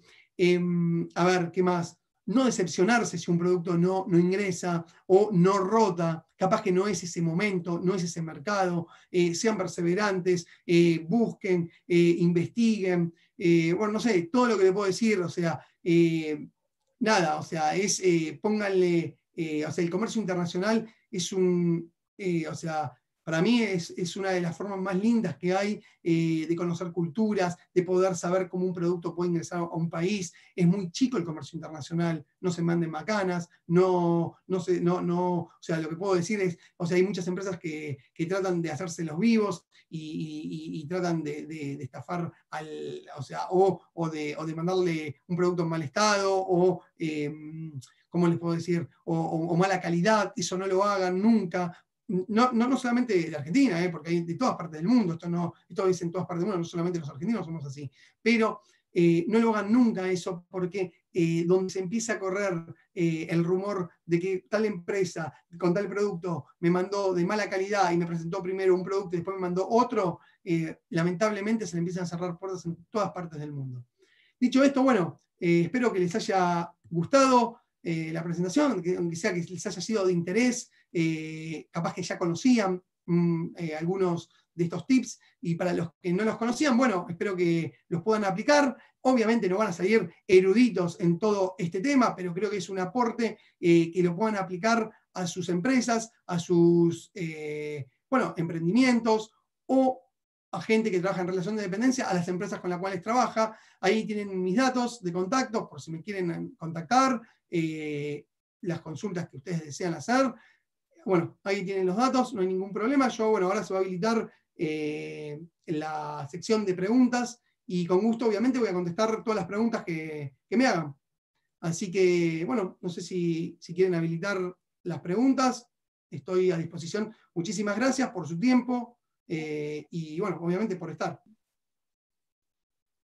A: A ver, ¿qué más? No decepcionarse si un producto no ingresa o no rota, capaz que no es ese momento, no es ese mercado, sean perseverantes, busquen, investiguen, bueno, no sé, todo lo que le puedo decir, o sea, nada, o sea, pónganle, o sea, el comercio internacional es o sea, para mí es una de las formas más lindas que hay de conocer culturas, de poder saber cómo un producto puede ingresar a un país. Es muy chico el comercio internacional, no se manden macanas, o sea, lo que puedo decir es, o sea, hay muchas empresas que tratan de hacerse los vivos y tratan de estafar o sea, o de mandarle un producto en mal estado, o ¿cómo les puedo decir? O mala calidad. Eso no lo hagan nunca. No solamente de Argentina, porque hay de todas partes del mundo, esto es en todas partes del mundo, no solamente los argentinos somos así, pero no lo hagan nunca eso, porque donde se empieza a correr el rumor de que tal empresa con tal producto me mandó de mala calidad y me presentó primero un producto y después me mandó otro, lamentablemente se le empiezan a cerrar puertas en todas partes del mundo. Dicho esto, bueno, espero que les haya gustado la presentación, aunque sea que les haya sido de interés, capaz que ya conocían algunos de estos tips, y para los que no los conocían, bueno, espero que los puedan aplicar. Obviamente no van a salir eruditos en todo este tema, pero creo que es un aporte que lo puedan aplicar a sus empresas, a sus emprendimientos, o a gente que trabaja en relación de dependencia, a las empresas con las cuales trabaja. Ahí tienen mis datos de contacto, por si me quieren contactar, las consultas que ustedes desean hacer. Bueno, ahí tienen los datos, no hay ningún problema. Yo, bueno, ahora se va a habilitar la sección de preguntas y con gusto, obviamente, voy a contestar todas las preguntas que me hagan. Así que, bueno, no sé si quieren habilitar las preguntas. Estoy a disposición. Muchísimas gracias por su tiempo y, bueno, obviamente por estar.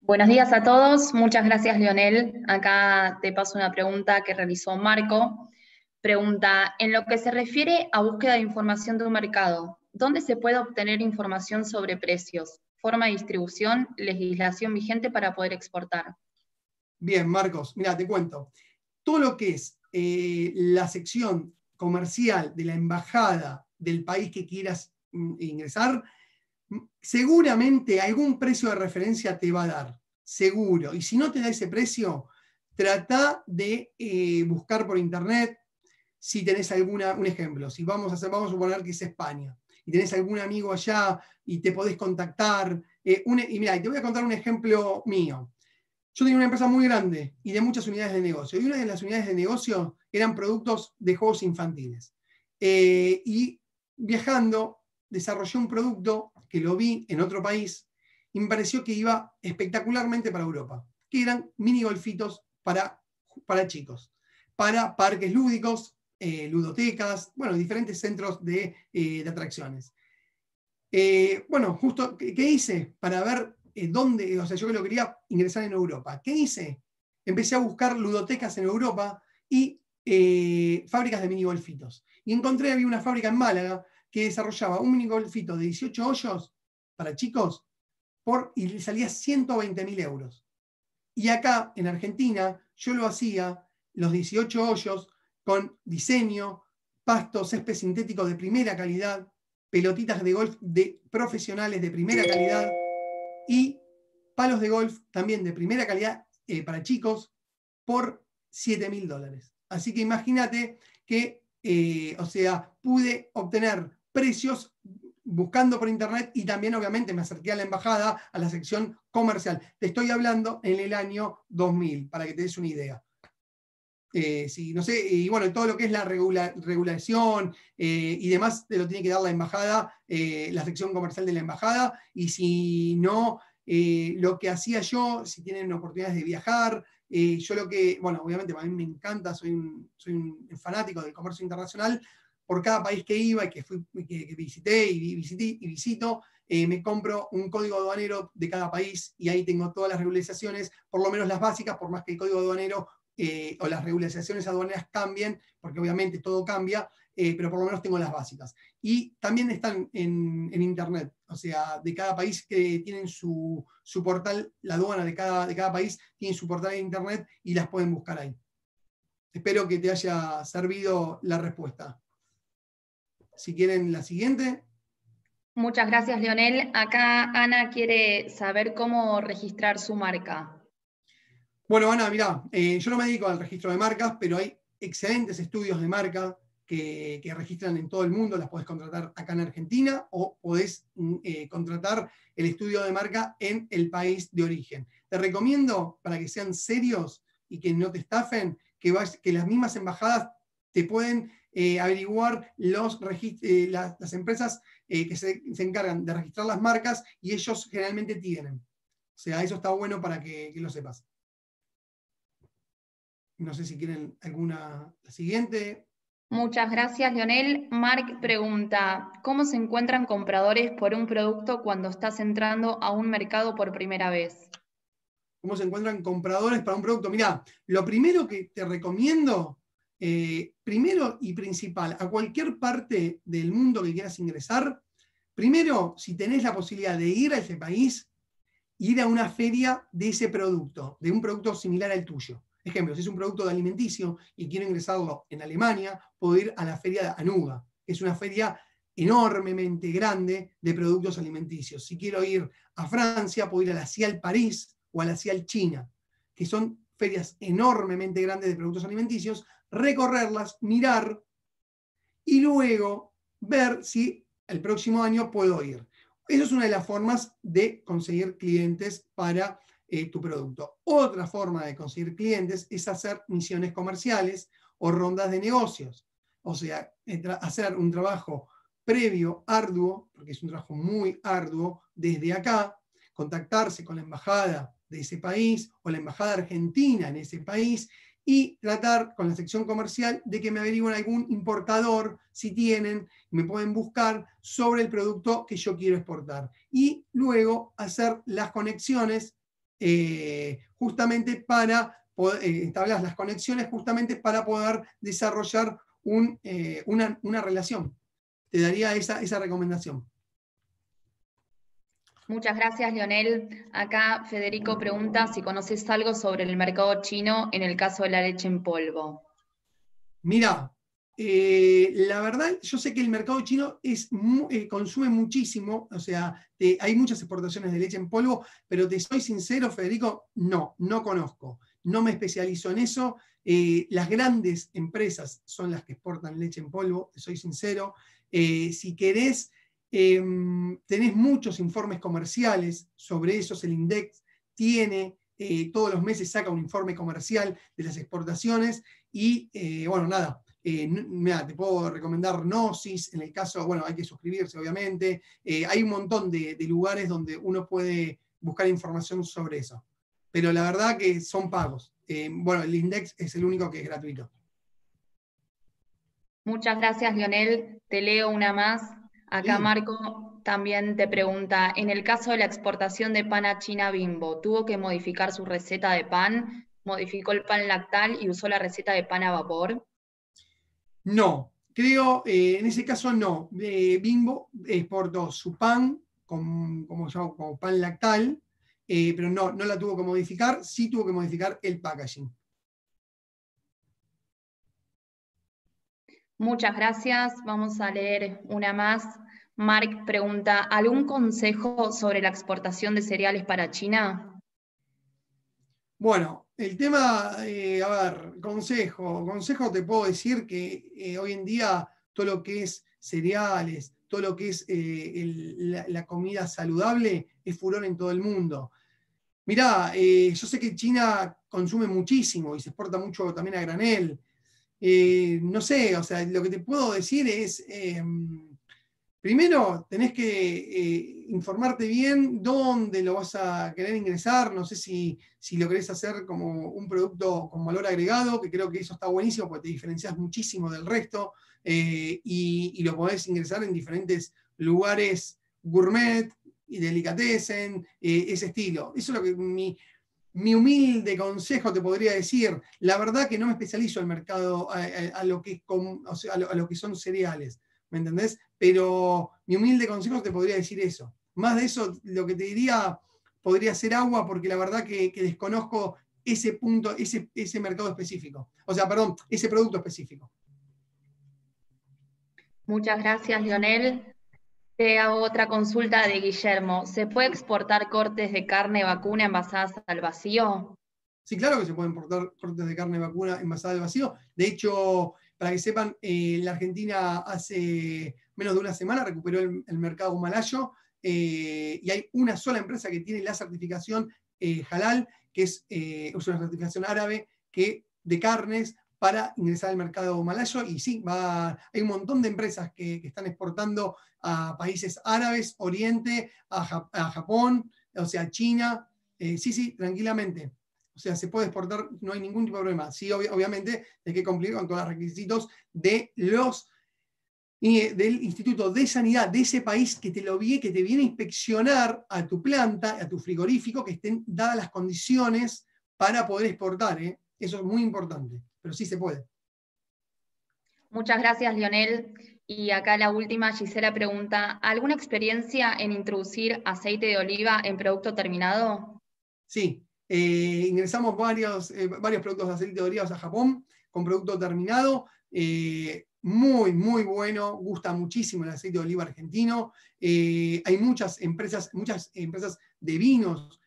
B: Buenos días a todos. Muchas gracias, Leonel. Acá te paso una pregunta que realizó Marco. Pregunta, en lo que se refiere a búsqueda de información de un mercado, ¿dónde se puede obtener información sobre precios, forma de distribución, legislación vigente para poder exportar?
A: Bien, Marcos, mira, te cuento. Todo lo que es la sección comercial de la embajada del país que quieras ingresar, seguramente algún precio de referencia te va a dar, seguro. Y si no te da ese precio, trata de buscar por internet. Si tenés un ejemplo, si vamos a suponer que es España, y tenés algún amigo allá y te podés contactar. Y mira, te voy a contar un ejemplo mío. Yo tenía una empresa muy grande y de muchas unidades de negocio. Y una de las unidades de negocio eran productos de juegos infantiles. Y viajando, desarrollé un producto que lo vi en otro país y me pareció que iba espectacularmente para Europa, que eran mini golfitos para chicos, para parques lúdicos, ludotecas, bueno, diferentes centros de atracciones. Bueno, justo, ¿qué hice? Para ver dónde, o sea, yo que lo quería ingresar en Europa. ¿Qué hice? Empecé a buscar ludotecas en Europa y fábricas de minigolfitos. Y encontré, había una fábrica en Málaga que desarrollaba un minigolfito de 18 hoyos para chicos y le salía 120.000 euros. Y acá, en Argentina, yo lo hacía, los 18 hoyos, con diseño, pasto, césped sintético de primera calidad, pelotitas de golf de profesionales de primera calidad y palos de golf también de primera calidad para chicos por $7.000. Así que imagínate que, o sea, pude obtener precios buscando por internet y también obviamente me acerqué a la embajada, a la sección comercial. Te estoy hablando en el año 2000, para que te des una idea. Sí, no sé, y bueno, todo lo que es la regulación y demás te lo tiene que dar la embajada, la sección comercial de la embajada, y si no, lo que hacía yo, si tienen oportunidades de viajar, yo lo que, bueno, obviamente a mí me encanta, soy un fanático del comercio internacional. Por cada país que iba y que visité y visito, me compro un código aduanero de cada país y ahí tengo todas las regularizaciones, por lo menos las básicas, por más que el código aduanero o las regularizaciones aduaneras cambien, porque obviamente todo cambia, pero por lo menos tengo las básicas. Y también están en internet, o sea, de cada país que tienen su portal, la aduana de cada país tiene su portal en internet y las pueden buscar ahí. Espero que te haya servido la respuesta. Si quieren la siguiente.
B: Muchas gracias, Leonel. Acá Ana quiere saber cómo registrar su marca.
A: Bueno, Ana, mirá, yo no me dedico al registro de marcas, pero hay excelentes estudios de marca que registran en todo el mundo. Las podés contratar acá en Argentina o podés contratar el estudio de marca en el país de origen. Te recomiendo, para que sean serios y que no te estafen, que las mismas embajadas te pueden averiguar las empresas que se encargan de registrar las marcas, y ellos generalmente tienen. O sea, eso está bueno para que lo sepas. No sé si quieren la siguiente.
B: Muchas gracias, Leonel. Marc pregunta, ¿cómo se encuentran compradores por un producto cuando estás entrando a un mercado por primera vez?
A: cómo se encuentran compradores para un producto. Mirá, lo primero que te recomiendo, primero y principal, a cualquier parte del mundo que quieras ingresar, primero, si tenés la posibilidad de ir a ese país, ir a una feria de ese producto, de un producto similar al tuyo. Ejemplo, si es un producto de alimenticio y quiero ingresarlo en Alemania, puedo ir a la feria de Anuga, que es una feria enormemente grande de productos alimenticios. Si quiero ir a Francia, puedo ir a la CIAL París o a la CIAL China, que son ferias enormemente grandes de productos alimenticios, recorrerlas, mirar y luego ver si el próximo año puedo ir. Eso es una de las formas de conseguir clientes para tu producto. Otra forma de conseguir clientes es hacer misiones comerciales o rondas de negocios. O sea, hacer un trabajo previo, arduo, porque es un trabajo muy arduo, desde acá, contactarse con la embajada de ese país o la embajada argentina en ese país y tratar con la sección comercial de que me averigüen algún importador, si tienen, me pueden buscar sobre el producto que yo quiero exportar. Y luego hacer las conexiones justamente para poder, establecer las conexiones justamente para poder desarrollar una relación. Te daría esa recomendación.
B: Muchas gracias, Leonel. Acá Federico pregunta si conoces algo sobre el mercado chino en el caso de la leche en polvo.
A: Mira, la verdad, yo sé que el mercado chino consume muchísimo, o sea, hay muchas exportaciones de leche en polvo, pero te soy sincero, Federico, no conozco, no me especializo en eso. Las grandes empresas son las que exportan leche en polvo, te soy sincero. Si querés, tenés muchos informes comerciales sobre eso, el INDEX tiene, todos los meses saca un informe comercial de las exportaciones. Y bueno, nada, mira, te puedo recomendar Gnosis, en el caso, bueno, hay que suscribirse, obviamente. Hay un montón de lugares donde uno puede buscar información sobre eso. Pero la verdad que son pagos. Bueno, el Index es el único que es gratuito.
B: Muchas gracias, Leonel. Te leo una más. Acá
A: Sí.
B: Marco también te pregunta, en el caso de la exportación de pan a China Bimbo, ¿tuvo que modificar su receta de pan? ¿Modificó el pan lactal y usó la receta de pan a vapor?
A: No, creo, en ese caso no. Bimbo exportó su pan como pan lactal, pero no la tuvo que modificar, sí tuvo que modificar el packaging.
B: Muchas gracias. Vamos a leer una más. Mark pregunta, ¿algún consejo sobre la exportación de cereales para China?
A: Bueno, el tema, a ver, consejo te puedo decir que hoy en día todo lo que es cereales, todo lo que es la comida saludable es furor en todo el mundo. Mirá, yo sé que China consume muchísimo y se exporta mucho también a granel. No sé, o sea, lo que te puedo decir es, primero tenés que informarte bien dónde lo vas a querer ingresar. No sé si lo querés hacer como un producto con valor agregado, que creo que eso está buenísimo porque te diferencias muchísimo del resto, y lo podés ingresar en diferentes lugares gourmet y delicatessen, ese estilo. Eso es lo que mi humilde consejo te podría decir. La verdad que no me especializo en el mercado a lo que a lo que son cereales, ¿me entendés? Pero mi humilde consejo te podría decir eso. Más de eso, lo que te diría podría ser agua, porque la verdad que desconozco ese punto, ese mercado específico. O sea, perdón, ese producto específico.
B: Muchas gracias, Leonel. Te hago otra consulta de Guillermo. ¿Se puede exportar cortes de carne vacuna envasadas al vacío?
A: Sí, claro que se pueden importar cortes de carne vacuna envasada al vacío. De hecho, para que sepan, la Argentina hace menos de una semana recuperó el mercado malayo, y hay una sola empresa que tiene la certificación halal, que es una certificación árabe de carnes para ingresar al mercado malayo. Y sí, hay un montón de empresas que están exportando a países árabes, Oriente, a Japón, o sea, China. Sí, tranquilamente. O sea, se puede exportar, no hay ningún tipo de problema. Sí, obviamente hay que cumplir con todos los requisitos de los del Instituto de Sanidad de ese país que te viene a inspeccionar a tu planta, a tu frigorífico, que estén dadas las condiciones para poder exportar. Eso es muy importante, pero sí se puede.
B: Muchas gracias, Lionel. Y acá la última, Gisela pregunta, ¿alguna experiencia en introducir aceite de oliva en producto terminado?
A: Sí, ingresamos varios productos de aceite de oliva a Japón con producto terminado. Muy, muy bueno, gusta muchísimo el aceite de oliva argentino. Hay muchas empresas de vinos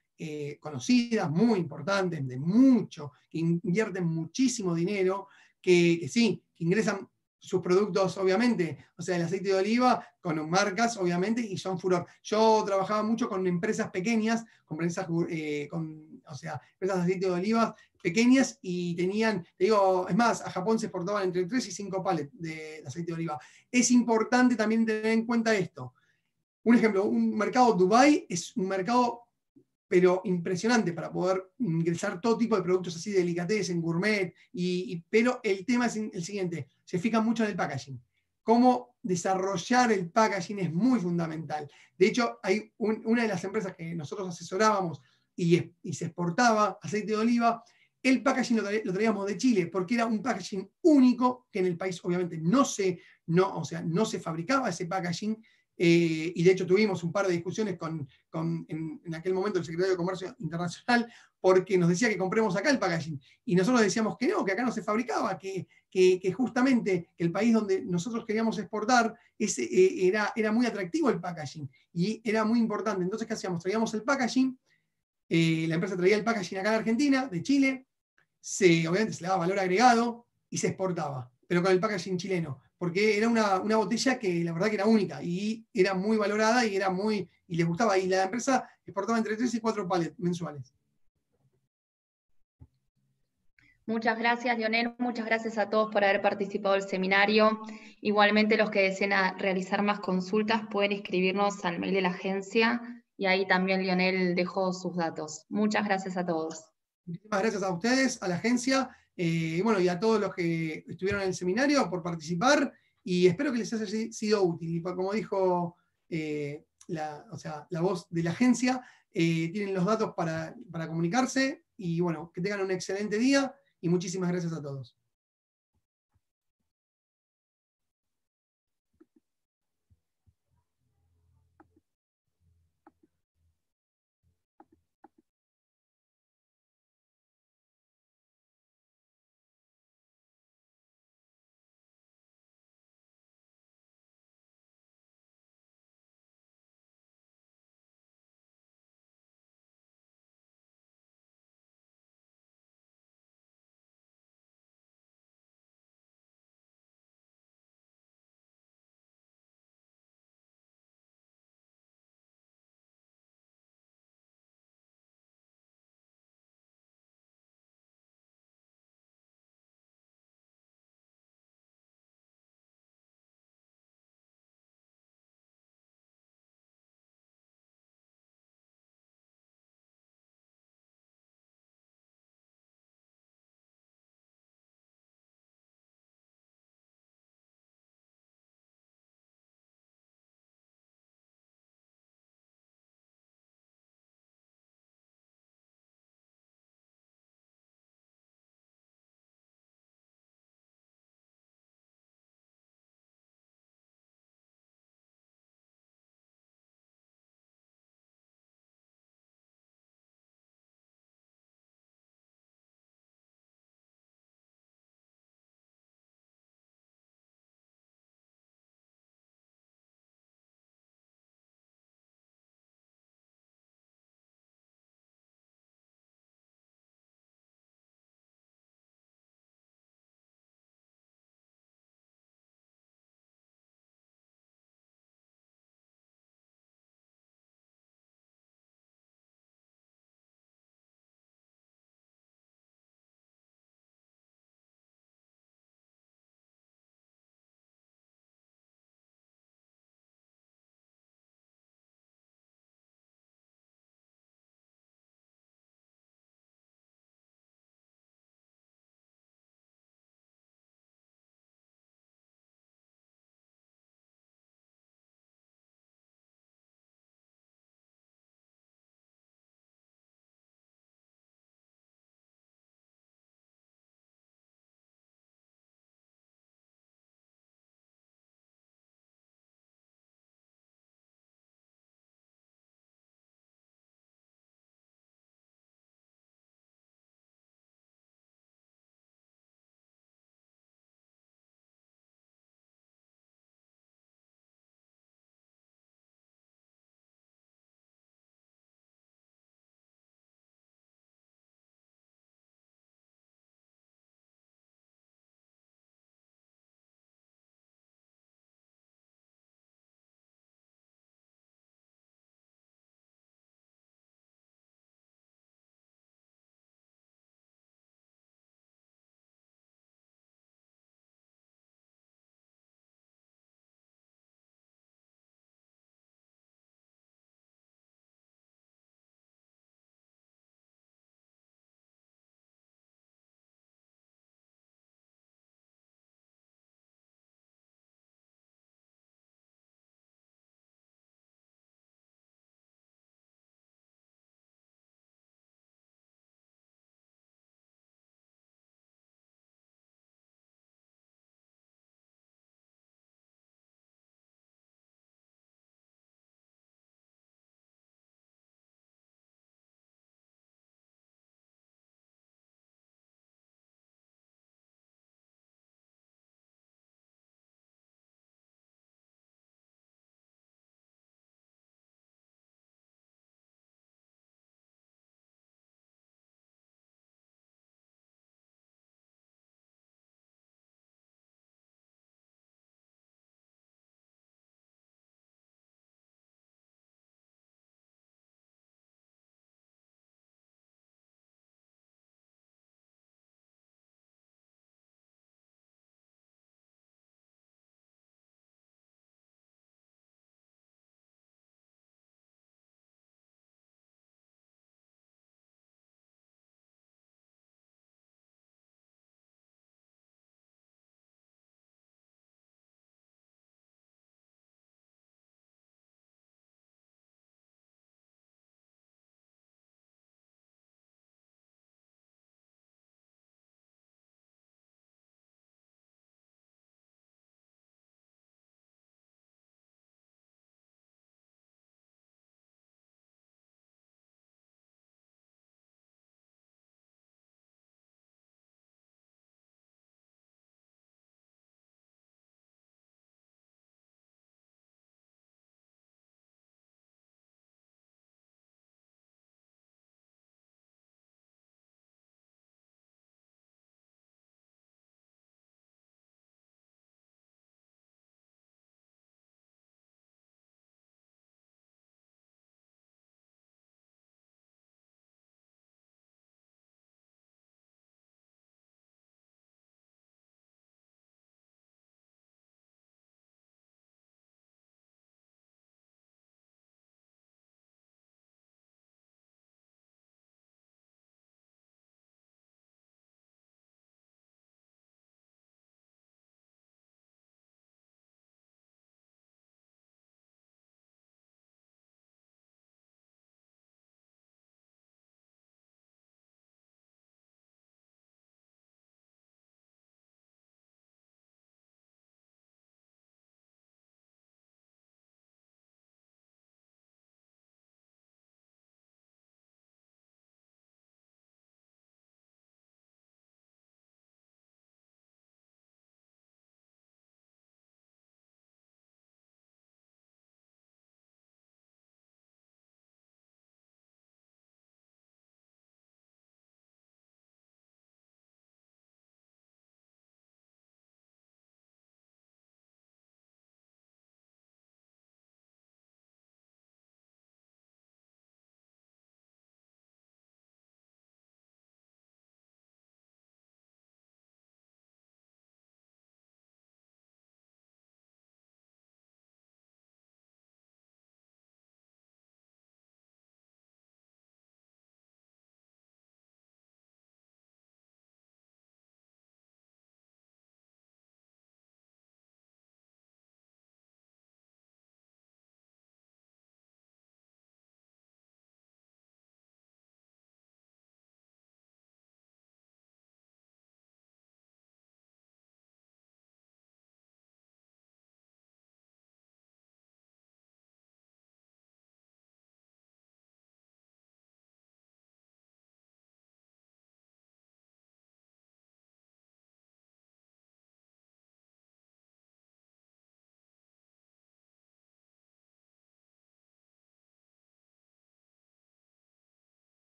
A: conocidas, muy importantes, de mucho, que invierten muchísimo dinero, que sí, que ingresan sus productos, obviamente, o sea, el aceite de oliva con marcas, obviamente, y son furor. Yo trabajaba mucho con empresas pequeñas, con empresas, empresas de aceite de oliva pequeñas y tenían, te digo, es más, a Japón se exportaban entre 3 y 5 pallets de aceite de oliva. Es importante también tener en cuenta esto. Un ejemplo, un mercado Dubai es un mercado pero impresionante para poder ingresar todo tipo de productos así de delicatessen, gourmet, pero el tema es el siguiente, se fijan mucho en el packaging. Cómo desarrollar el packaging es muy fundamental. De hecho, hay una de las empresas que nosotros asesorábamos y se exportaba aceite de oliva, el packaging lo traíamos de Chile porque era un packaging único que en el país obviamente no se fabricaba ese packaging. Y de hecho tuvimos un par de discusiones en aquel momento el secretario de Comercio Internacional, porque nos decía que compremos acá el packaging. Y nosotros decíamos que no, que acá no se fabricaba, que justamente el país donde nosotros queríamos exportar era muy atractivo el packaging y era muy importante. Entonces, ¿qué hacíamos? Traíamos el packaging, la empresa traía el packaging acá de Argentina, de Chile, obviamente se le daba valor agregado y se exportaba, pero con el packaging chileno, porque era una botella que la verdad que era única y era muy valorada y les gustaba. Y la empresa exportaba entre 3 y 4 pallets mensuales.
B: Muchas gracias, Lionel. Muchas gracias a todos por haber participado del seminario. Igualmente, los que deseen realizar más consultas pueden escribirnos al mail de la agencia y ahí también Lionel dejó sus datos. Muchas gracias a todos.
A: Muchísimas gracias a ustedes, a la agencia, y a todos los que estuvieron en el seminario por participar, y espero que les haya sido útil. Y como dijo la voz de la agencia, tienen los datos para comunicarse, y que tengan un excelente día, y muchísimas gracias a todos.